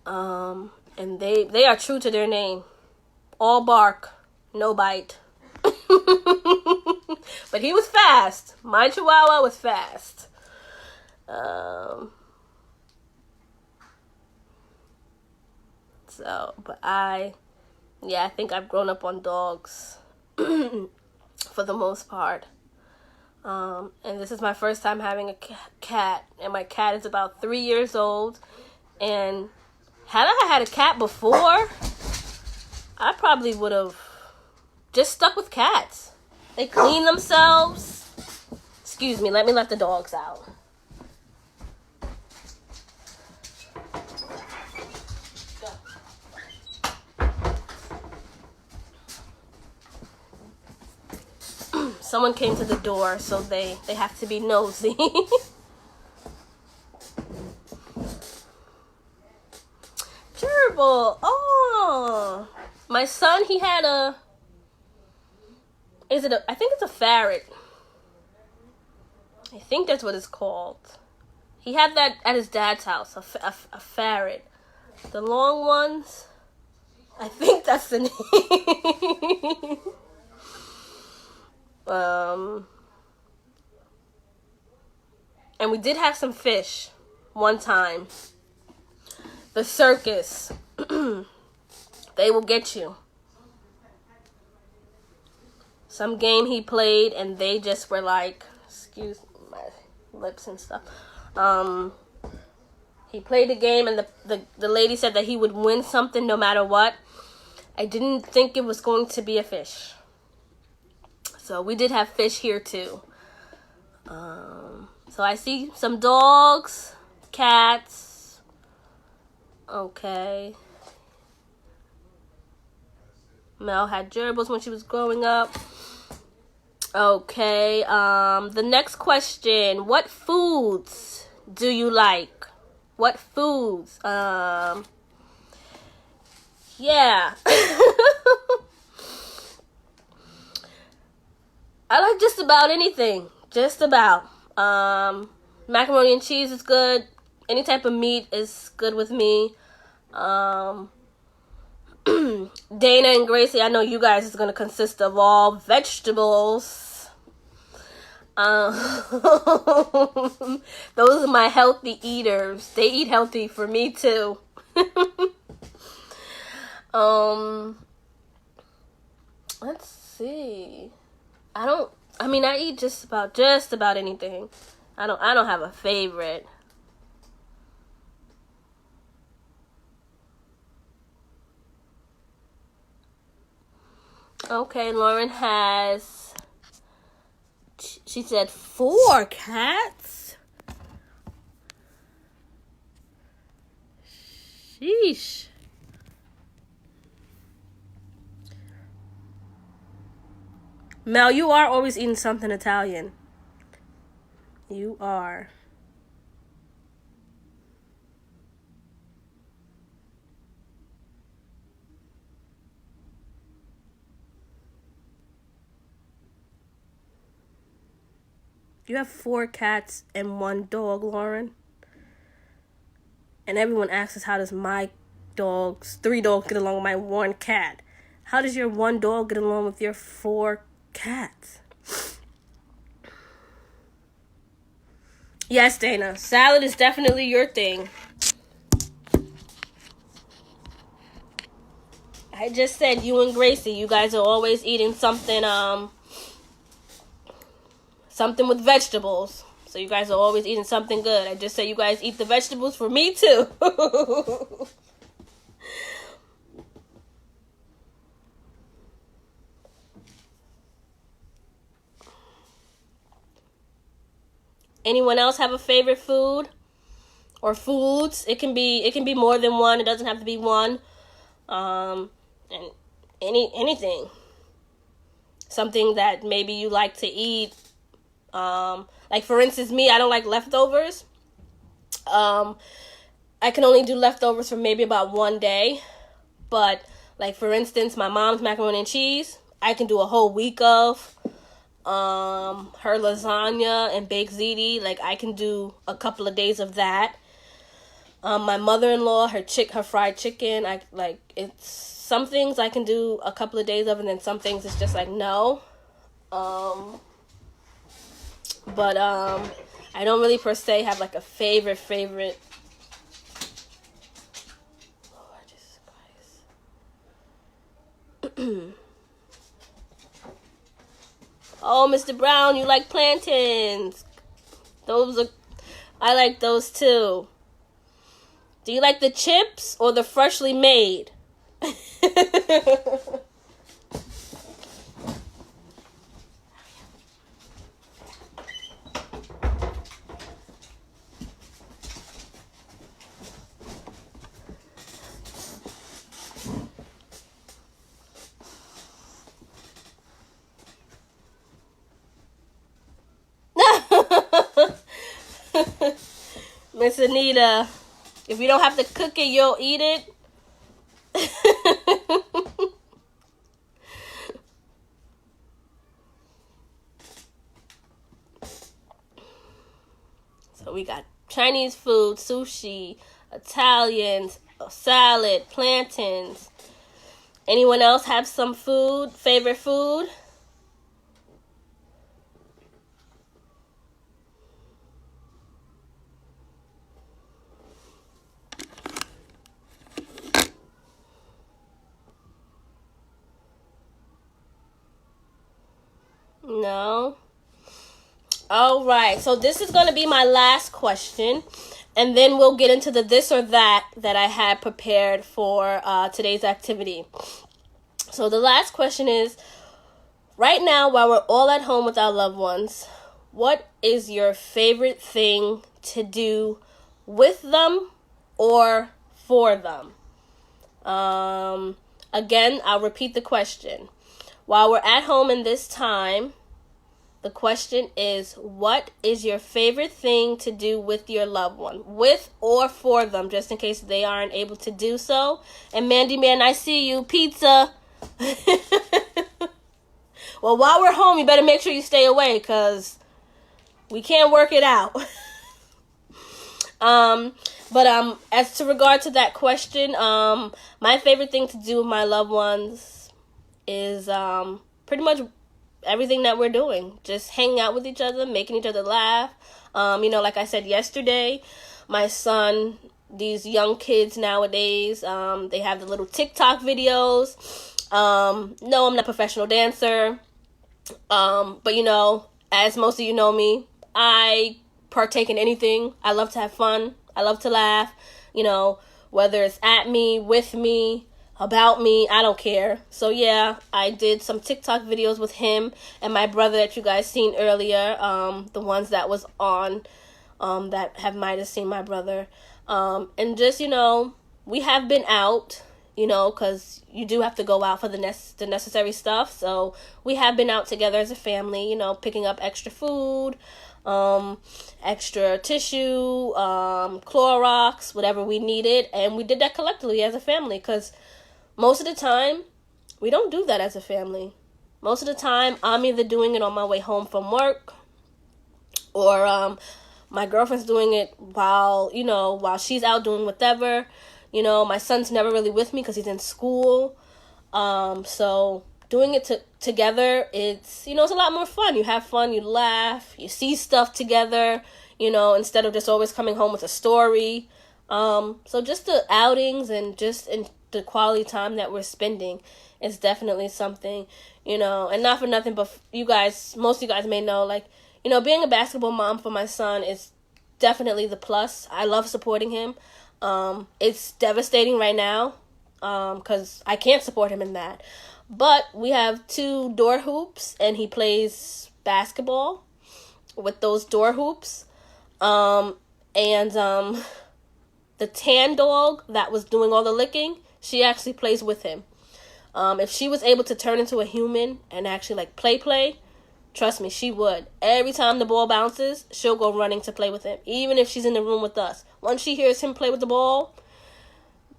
And they are true to their name. All bark, no bite. But he was fast. My Chihuahua was fast. I think I've grown up on dogs for the most part. And this is my first time having a cat, and my cat is about 3 years old. And had I had a cat before, I probably would have just stuck with cats. They clean themselves. Excuse me, let me let the dogs out. Someone came to the door, so they have to be nosy. Gerbil. Oh. My son, he had I think it's a ferret. I think that's what it's called. He had that at his dad's house, a ferret. The long ones, I think that's the name. And we did have some fish one time. The circus. They will get you. Some game he played, and they just were like, excuse my lips and stuff. He played the game, and the lady said that he would win something no matter what. I didn't think it was going to be a fish. So we did have fish here too. So I see some dogs. cats. Okay. Mel had gerbils when she was growing up. Okay. The next question. What foods do you like? What foods? Yeah. I like just about anything. Just about. Macaroni and cheese is good. Any type of meat is good with me. Dana and Gracie, I know you guys is going to consist of all vegetables. Those are my healthy eaters. They eat healthy for me too. Let's see. I eat just about anything. I don't have a favorite. Okay, Lauren has, she said 4 cats. Sheesh. Mel, you are always eating something Italian. You are. You have 4 cats and 1 dog, Lauren. And everyone asks us, how does my 3 dogs get along with my 1 cat? How does your 1 dog get along with your 4 cats? Yes, Dana. Salad is definitely your thing. I just said you and Gracie, you guys are always eating something with vegetables. So you guys are always eating something good. I just said you guys eat the vegetables for me too. Anyone else have a favorite food or foods? It can be more than one. It doesn't have to be one. And anything. Something that maybe you like to eat. Like for instance, me, I don't like leftovers. I can only do leftovers for maybe about 1 day. But like for instance, my mom's macaroni and cheese, I can do a whole week of. Her lasagna and baked ziti, like I can do a couple of days of that. My mother-in-law, her fried chicken, it's some things I can do a couple of days of, and then some things it's just like no. But I don't really per se have like a favorite. Lord Jesus Christ. Oh, Mr. Brown, you like plantains. I like those too. Do you like the chips or the freshly made? Miss Anita, if you don't have to cook it, you'll eat it. So we got Chinese food, sushi, Italians, salad, plantains. Anyone else have some favorite food? No. All right. So this is going to be my last question. And then we'll get into the this or that I had prepared for today's activity. So the last question is, right now, while we're all at home with our loved ones, what is your favorite thing to do with them or for them? Again, I'll repeat the question. While we're at home in this time, the question is, what is your favorite thing to do with your loved one? With or for them, just in case they aren't able to do so. And Mandy Man, I see you. Pizza. Well, while we're home, you better make sure you stay away, because we can't work it out. But as to regard to that question, my favorite thing to do with my loved ones is pretty much everything that we're doing. Just hanging out with each other, making each other laugh. Like I said yesterday, my son, these young kids nowadays, they have the little TikTok videos. No, I'm not a professional dancer. But as most of you know me, I partake in anything. I love to have fun. I love to laugh. Whether it's at me, with me, about me, I don't care. So yeah, I did some TikTok videos with him and my brother that you guys seen earlier. The ones that was on, that might have seen my brother. And just, we have been out, because you do have to go out for the necessary stuff. So we have been out together as a family, picking up extra food, extra tissue, Clorox, whatever we needed. And we did that collectively as a family, because most of the time, we don't do that as a family. Most of the time, I'm either doing it on my way home from work, or my girlfriend's doing it while she's out doing whatever. My son's never really with me because he's in school. So doing it together, it's a lot more fun. You have fun, you laugh, you see stuff together, instead of just always coming home with a story. So just the outings and just in the quality time that we're spending is definitely something, and not for nothing, but most of you guys may know, being a basketball mom for my son is definitely the plus. I love supporting him. It's devastating right now, because I can't support him in that. But we have 2 door hoops, and he plays basketball with those door hoops. The tan dog that was doing all the licking, she actually plays with him. If she was able to turn into a human and actually play, trust me, she would. Every time the ball bounces, she'll go running to play with him, even if she's in the room with us. Once she hears him play with the ball,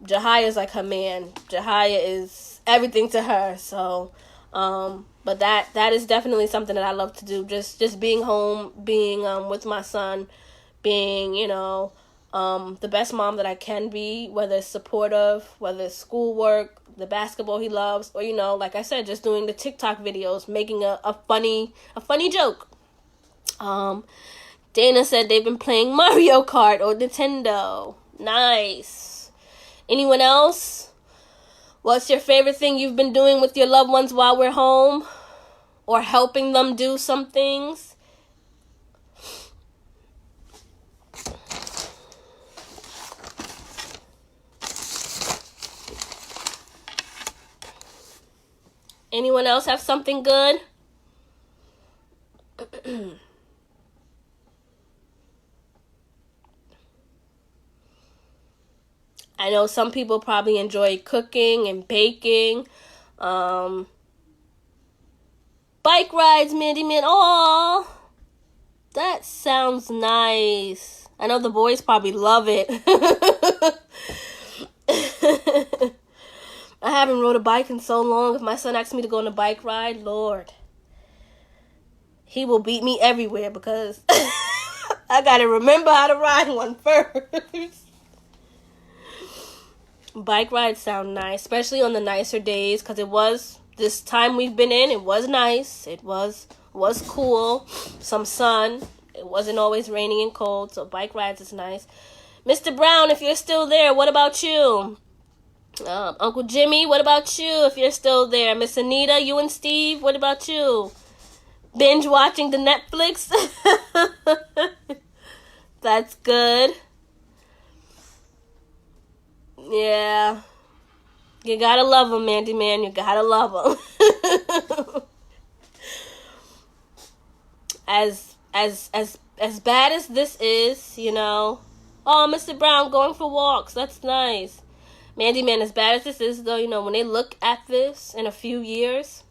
Jahia's like her man. Jahia is everything to her. So, but that is definitely something that I love to do. Just being home, being with my son, being the best mom that I can be, whether it's supportive, whether it's schoolwork, the basketball he loves, or like I said, just doing the TikTok videos, making a funny joke. Dana said they've been playing Mario Kart or Nintendo. Nice. Anyone else? What's your favorite thing you've been doing with your loved ones while we're home, or helping them do some things? Anyone else have something good? I know some people probably enjoy cooking and baking. Bike rides, Mandy Man. Aw, that sounds nice. I know the boys probably love it. I haven't rode a bike in so long. If my son asks me to go on a bike ride, Lord, he will beat me everywhere, because I gotta remember how to ride one first. Bike rides sound nice, especially on the nicer days, because it was, this time we've been in, it was nice. It was cool. Some sun. It wasn't always raining and cold, so bike rides is nice. Mr. Brown, if you're still there, what about you? Uncle Jimmy, what about you, if you're still there? Miss Anita, you and Steve, what about you? Binge watching the Netflix? That's good. Yeah. You gotta love them, Mandy Man. You gotta love them. As bad as this is, Oh, Mr. Brown going for walks. That's nice. Mandy Man, as bad as this is, though, when they look at this in a few years,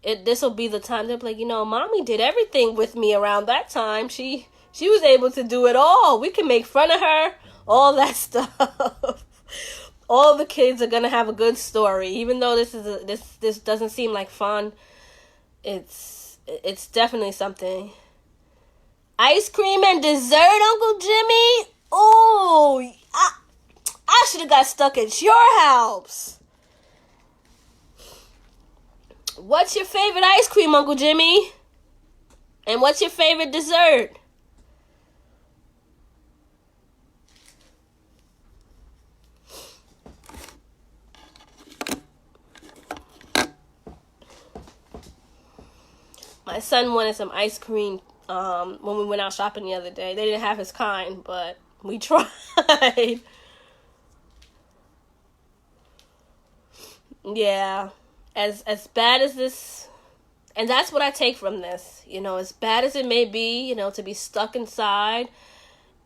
this will be the time they're like, Mommy did everything with me around that time. She was able to do it all. We can make fun of her, all that stuff. All the kids are gonna have a good story, even though this doesn't seem like fun. It's definitely something. Ice cream and dessert, Uncle Jimmy. Oh, I should have got stuck at your house. What's your favorite ice cream, Uncle Jimmy? And what's your favorite dessert? My son wanted some ice cream when we went out shopping the other day. They didn't have his kind, but we tried. Yeah. As bad as this, and that's what I take from this, as bad as it may be, to be stuck inside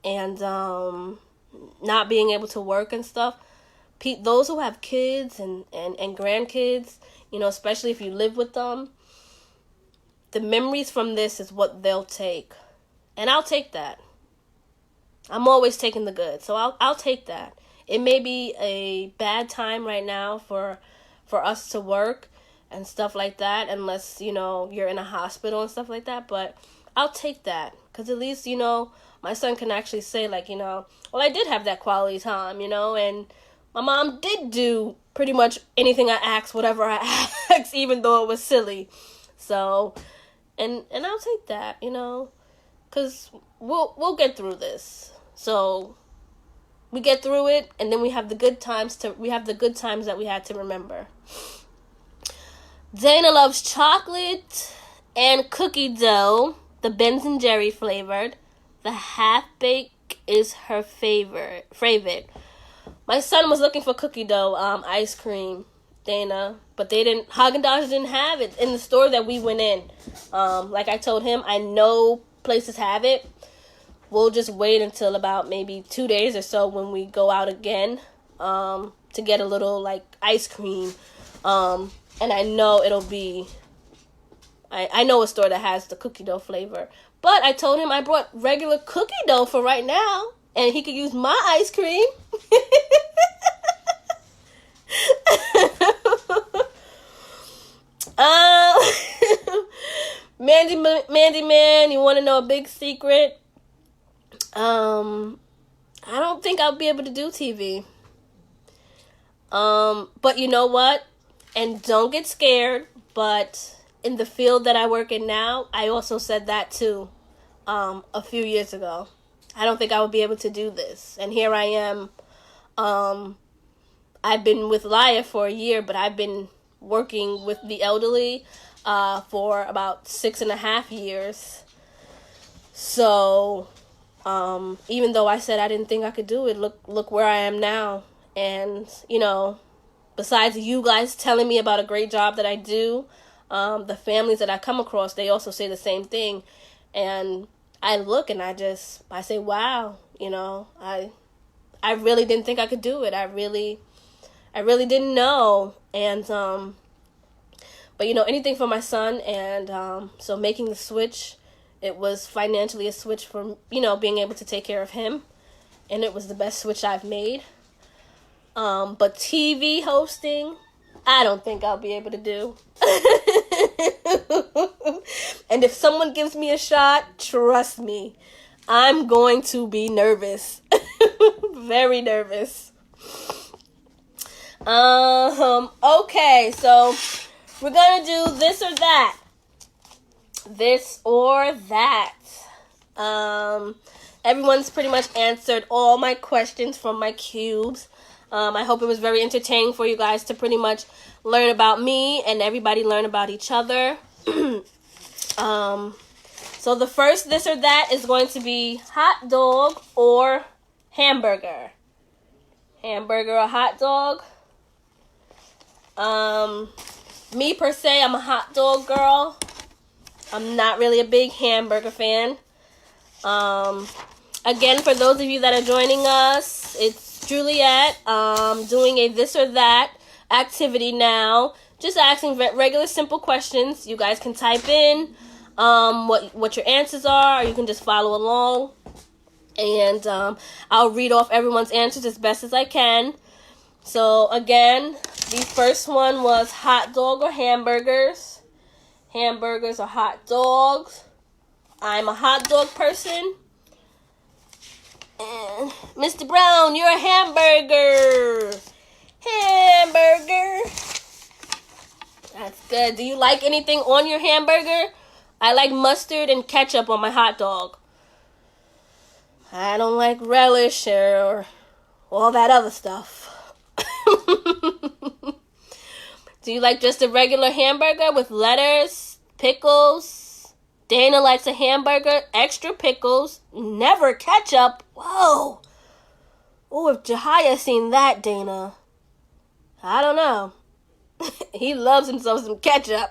and not being able to work and stuff. Those who have kids and grandkids, especially if you live with them, the memories from this is what they'll take. And I'll take that. I'm always taking the good, so I'll take that. It may be a bad time right now for us to work and stuff like that, unless, you're in a hospital and stuff like that, but I'll take that, because at least, my son can actually say, like, well, I did have that quality time, and my mom did do pretty much anything I asked, whatever I asked, even though it was silly. So, and I'll take that, because we'll get through this. So we get through it, and then we have the good times that we had to remember. Dana loves chocolate and cookie dough, the Ben & Jerry flavored. The half-baked is her favorite. My son was looking for cookie dough ice cream, Dana, but Haagen-Dazs didn't have it in the store that we went in. Like I told him, I know places have it. We'll just wait until about maybe 2 days or so when we go out again to get a little, like, ice cream. And I know it'll be, I know a store that has the cookie dough flavor. But I told him I brought regular cookie dough for right now, and he could use my ice cream. Mandy Man, you want to know a big secret? I don't think I'll be able to do TV. But you know what? And don't get scared, but in the field that I work in now, I also said that too, a few years ago. I don't think I would be able to do this. And here I am. I've been with Laya for a year, but I've been working with the elderly for about 6.5 years. So, even though I said I didn't think I could do it, look where I am now. And, besides you guys telling me about a great job that I do, the families that I come across, they also say the same thing. And I look and I say, wow, I really didn't think I could do it. I really didn't know. And, but anything for my son. And, so making the switch, it was financially a switch for, being able to take care of him. And it was the best switch I've made. But TV hosting, I don't think I'll be able to do. And if someone gives me a shot, trust me, I'm going to be nervous. Very nervous. Okay, so we're gonna do this or that. This or that. Everyone's pretty much answered all my questions from my cubes. I hope it was very entertaining for you guys to pretty much learn about me and everybody learn about each other. So the first this or that is going to be hot dog or hamburger. Hamburger or hot dog. Me per se, I'm a hot dog girl. I'm not really a big hamburger fan. I Again, for those of you that are joining us, it's Juliette doing a this or that activity now. Just asking regular simple questions. You guys can type in what your answers are, or you can just follow along. And I'll read off everyone's answers as best as I can. So again, the first one was hot dog or hamburgers. Hamburgers or hot dogs. I'm a hot dog person. And Mr. Brown, you're a hamburger. Hamburger. That's good. Do you like anything on your hamburger? I like mustard and ketchup on my hot dog. I don't like relish or all that other stuff. Do you like just a regular hamburger with lettuce, pickles? Dana likes a hamburger, extra pickles, never ketchup. Whoa. Oh, if Jahia seen that, Dana. I don't know. He loves himself some ketchup.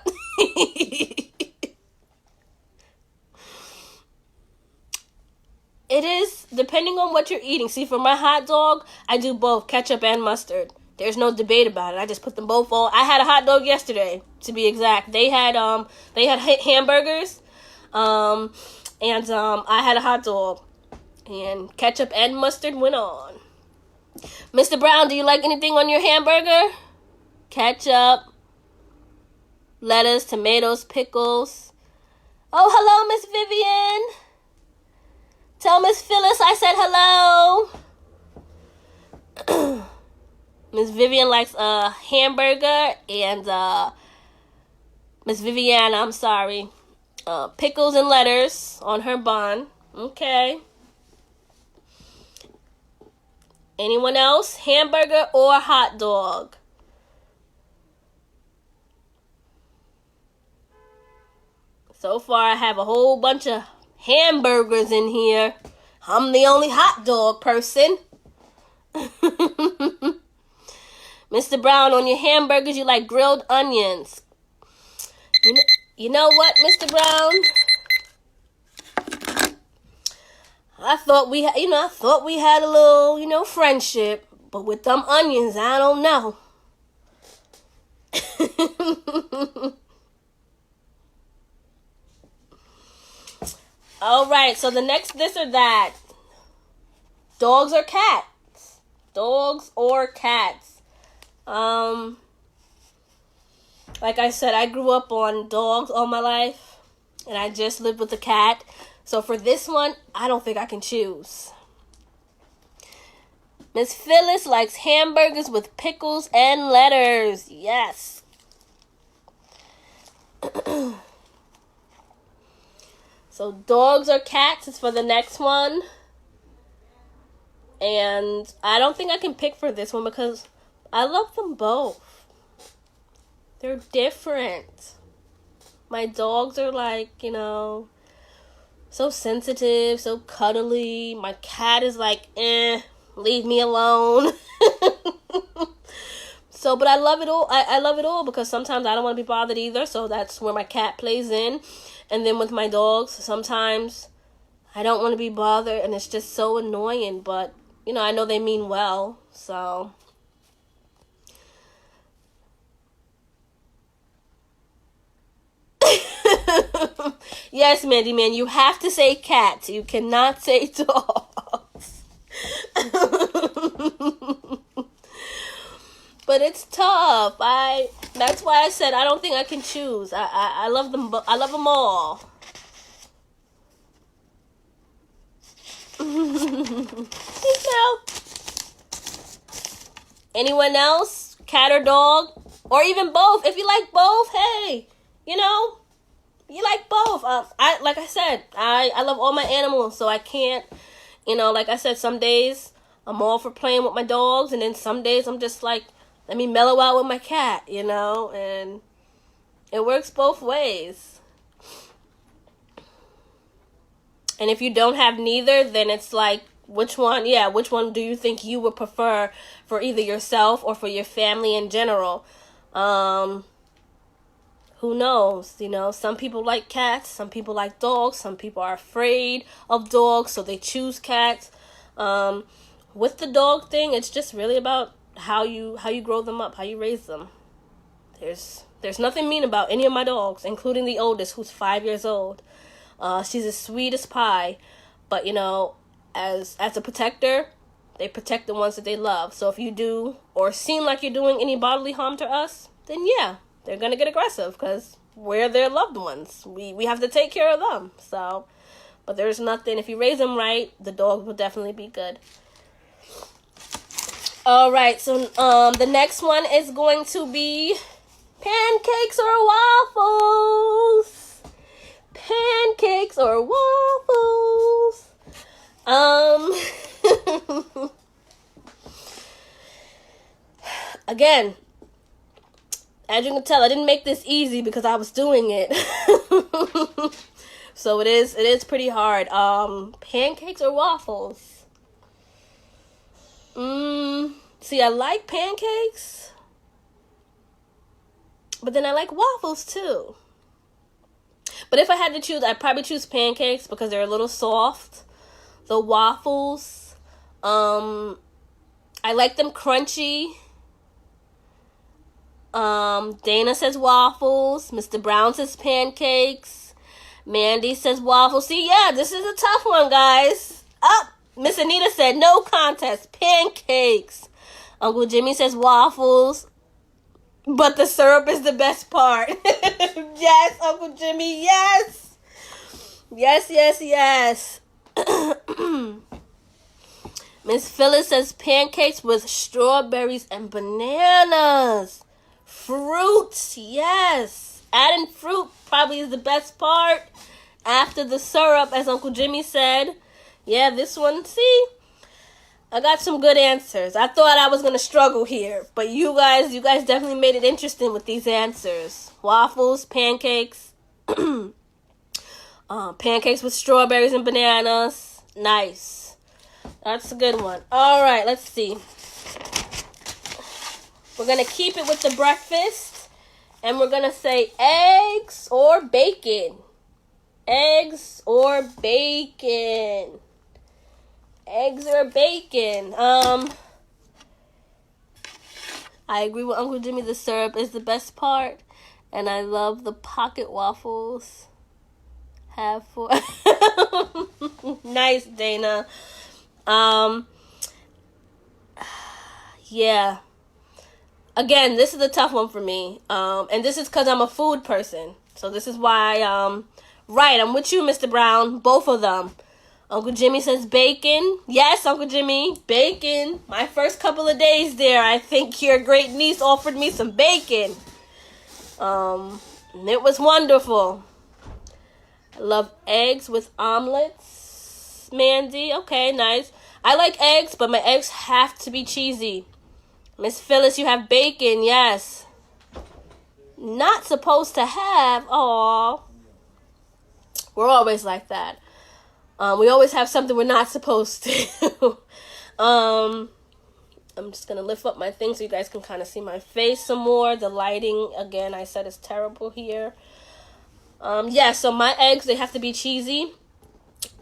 It is, depending on what you're eating. See, for my hot dog, I do both ketchup and mustard. There's no debate about it. I just put them both on. I had a hot dog yesterday, to be exact. They had hamburgers, and I had a hot dog, and ketchup and mustard went on. Mr. Brown, do you like anything on your hamburger? Ketchup, lettuce, tomatoes, pickles. Oh, hello, Miss Vivian. Tell Miss Phyllis I said hello. Miss Vivian likes a hamburger and Miss Viviana, I'm sorry, pickles and lettuce on her bun. Okay. Anyone else? Hamburger or hot dog? So far, I have a whole bunch of hamburgers in here. I'm the only hot dog person. Mr. Brown, on your hamburgers, you like grilled onions. You know what, Mr. Brown? I thought we had a little, friendship, but with them onions, I don't know. All right, so the next this or that. Dogs or cats? Dogs or cats? Like I said, I grew up on dogs all my life, and I just lived with a cat. So for this one, I don't think I can choose. Miss Phyllis likes hamburgers with pickles and lettuce. Yes. So dogs or cats is for the next one. And I don't think I can pick for this one because I love them both. They're different. My dogs are like, so sensitive, so cuddly. My cat is like, leave me alone. But I love it all. I love it all because sometimes I don't want to be bothered either. So that's where my cat plays in. And then with my dogs, sometimes I don't want to be bothered and it's just so annoying. But, I know they mean well. So. Yes, Mandy Man, you have to say cats. You cannot say dogs. But it's tough. That's why I said I don't think I can choose. I love them. I love them all. Anyone else? Cat or dog? Or even both. If you like both, hey, you like both. Like I said, I love all my animals, so I can't, like I said, some days I'm all for playing with my dogs, and then some days I'm just like, let me mellow out with my cat, and it works both ways. And if you don't have neither, then it's like, which one do you think you would prefer for either yourself or for your family in general? who knows? You know, some people like cats, some people like dogs, some people are afraid of dogs, so they choose cats. With the dog thing, it's just really about how you grow them up, how you raise them. There's nothing mean about any of my dogs, including the oldest, who's 5 years old. She's as sweet as pie, but you know, as a protector, they protect the ones that they love. So if you do or seem like you're doing any bodily harm to us, then yeah, they're gonna get aggressive because we're their loved ones. We have to take care of them. So, but there's nothing. If you raise them right, the dog will definitely be good. All right, so the next one is going to be pancakes or waffles. Pancakes or waffles. Again, as you can tell, I didn't make this easy because I was doing it. So it is pretty hard. Pancakes or waffles? See, I like pancakes, but then I like waffles too. But if I had to choose, I'd probably choose pancakes because they're a little soft. The waffles, I like them crunchy. Dana says waffles. Mr. Brown says pancakes. Mandy says waffles. See, yeah, this is a tough one, guys. Up. Miss Anita said no contest. Pancakes. Uncle Jimmy says waffles. But the syrup is the best part. Yes, Uncle Jimmy, yes. Yes, yes, yes. Miss Phyllis says pancakes with strawberries and bananas. Fruits, yes. Adding fruit probably is the best part after the syrup, as Uncle Jimmy said. Yeah, this one, see? I got some good answers. I thought I was going to struggle here, but you guys definitely made it interesting with these answers. Waffles, pancakes, pancakes with strawberries and bananas. Nice. That's a good one. All right, let's see. We're going to keep it with the breakfast, and we're going to say eggs or bacon. Eggs or bacon. Eggs or bacon. I agree with Uncle Jimmy. The syrup is the best part. And I love the pocket waffles. Have for nice, Dana. Yeah. Again, this is a tough one for me. And this is because I'm a food person. So this is why, right, I'm with you, Mr. Brown. Both of them. Uncle Jimmy says bacon. Yes, Uncle Jimmy, bacon. My first couple of days there, I think your great niece offered me some bacon. And it was wonderful. I love eggs with omelets. Mandy, okay, nice. I like eggs, but my eggs have to be cheesy. Miss Phyllis, you have bacon, yes. Not supposed to have, aw. We're always like that. We always have something we're not supposed to. I'm just going to lift up my thing so you guys can kind of see my face some more. The lighting, again, I said is terrible here. Yeah, so my eggs, they have to be cheesy.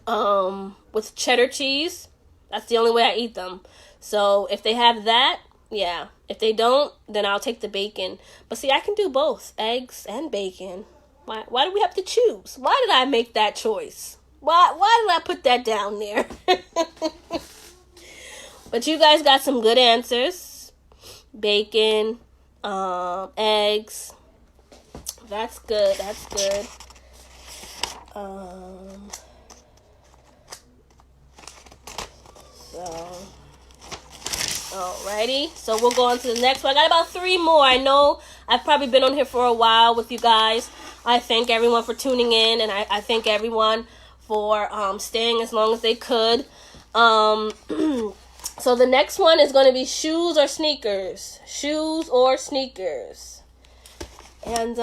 With cheddar cheese. That's the only way I eat them. So if they have that, yeah. If they don't, then I'll take the bacon. But see, I can do both. Eggs and bacon. Why do we have to choose? Why did I make that choice? Why did I put that down there? But you guys got some good answers. Bacon, eggs. That's good. That's good. Alrighty. So we'll go on to the next one. I got about 3 more. I know I've probably been on here for a while with you guys. I thank everyone for tuning in, and I thank everyone for staying as long as they could. So the next one is going to be shoes or sneakers. Shoes or sneakers. And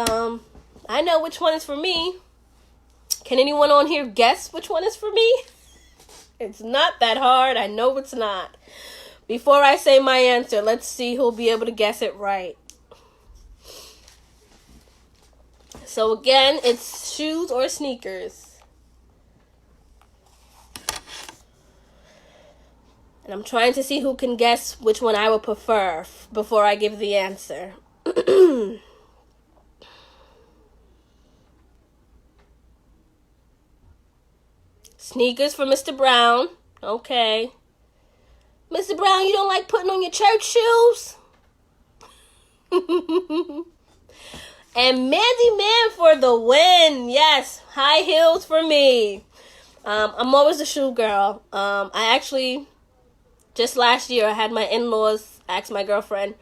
I know which one is for me. Can anyone on here guess which one is for me? It's not that hard. I know it's not. Before I say my answer, let's see who'll be able to guess it right. So again, it's shoes or sneakers. And I'm trying to see who can guess which one I would prefer before I give the answer. Sneakers for Mr. Brown. Okay. Mr. Brown, you don't like putting on your church shoes? And Mandy Man for the win. Yes, high heels for me. I'm always a shoe girl. I actually, just last year, I had my in-laws ask my girlfriend,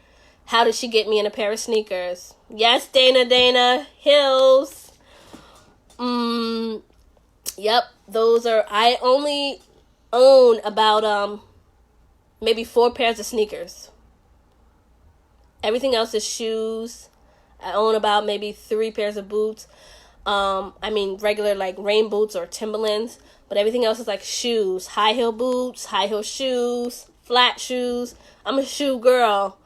how did she get me in a pair of sneakers? Yes, Dana, heels. Yep, those are, I only own about, maybe 4 pairs of sneakers. Everything else is shoes. I own about maybe 3 pairs of boots. Regular like rain boots or Timberlands. But everything else is like shoes. High heel boots, high heel shoes, flat shoes. I'm a shoe girl.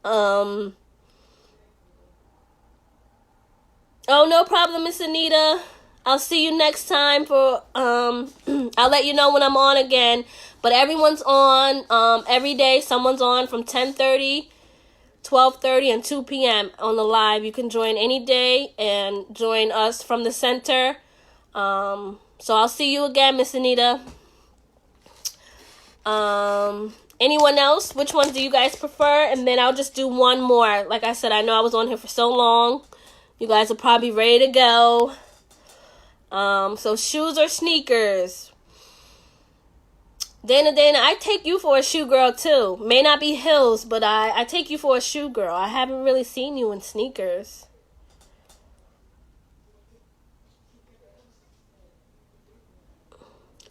Oh, no problem, Miss Anita. I'll see you next time for, I'll let you know when I'm on again. But everyone's on, every day. Someone's on from 10:30, 12:30, and 2 p.m. on the live. You can join any day and join us from the center. So I'll see you again, Miss Anita. Anyone else? Which ones do you guys prefer? And then I'll just do one more. Like I said, I know I was on here for so long. You guys are probably ready to go. So shoes or sneakers? Dana, I take you for a shoe girl too. May not be heels, but I take you for a shoe girl. I haven't really seen you in sneakers.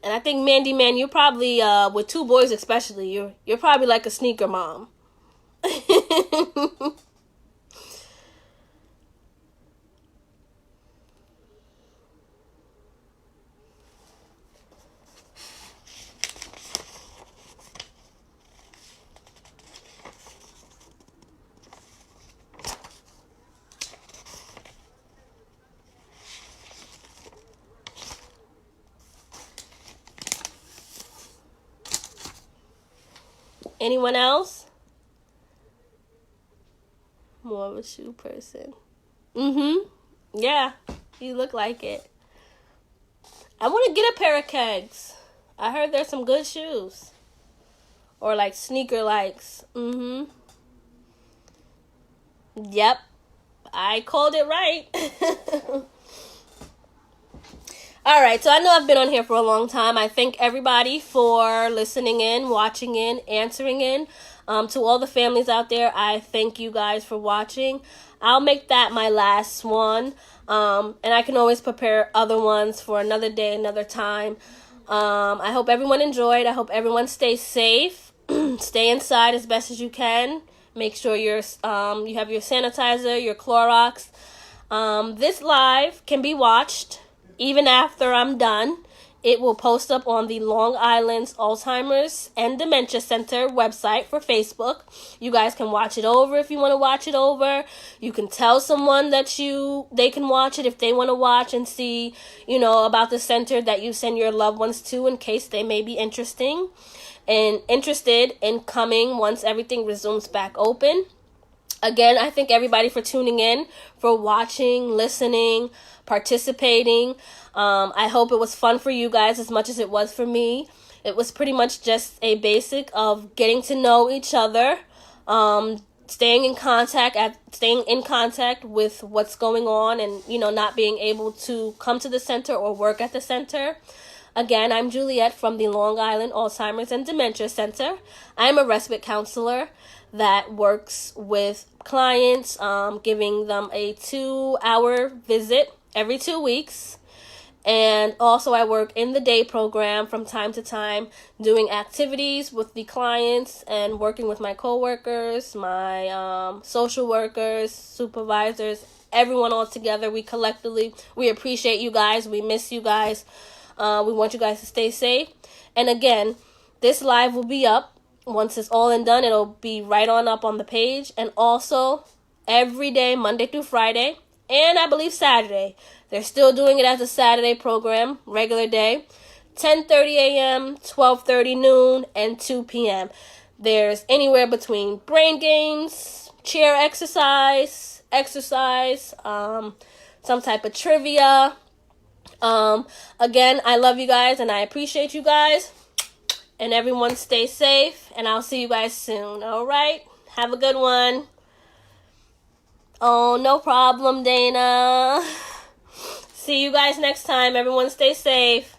And I think Mandy Man, you're probably with 2 boys especially, you're probably like a sneaker mom. Anyone else? More of a shoe person. Yeah, you look like it. I want to get a pair of kegs. I heard there's some good shoes. Or like sneaker likes. Yep. I called it right. All right, so I know I've been on here for a long time. I thank everybody for listening in, watching in, answering in. To all the families out there, I thank you guys for watching. I'll make that my last one. And I can always prepare other ones for another day, another time. I hope everyone enjoyed. I hope everyone stays safe. Stay inside as best as you can. Make sure you have your sanitizer, your Clorox. This live can be watched even after I'm done. It will post up on the Long Island Alzheimer's and Dementia Center website for Facebook. You guys can watch it over if you want to watch it over. You can tell someone that they can watch it if they want to watch and see, about the center that you send your loved ones to in case they may be interested in coming once everything resumes back open. Again, I thank everybody for tuning in, for watching, listening, participating. I hope it was fun for you guys as much as it was for me. It was pretty much just a basic of getting to know each other, staying in contact with what's going on and, not being able to come to the center or work at the center. Again, I'm Juliette from the Long Island Alzheimer's and Dementia Center. I'm a respite counselor that works with clients, giving them a 2-hour visit every 2 weeks. And also I work in the day program from time to time, doing activities with the clients and working with my coworkers, my social workers, supervisors, everyone all together. We appreciate you guys. We miss you guys. We want you guys to stay safe. And again, this live will be up. Once it's all and done, it'll be right on up on the page. And also, every day, Monday through Friday, and I believe Saturday. They're still doing it as a Saturday program, regular day. 10:30 a.m., 12:30 noon, and 2 p.m. There's anywhere between brain games, chair exercise, some type of trivia. Again, I love you guys and I appreciate you guys. And everyone stay safe, and I'll see you guys soon. All right? Have a good one. Oh, no problem, Dana. See you guys next time. Everyone stay safe.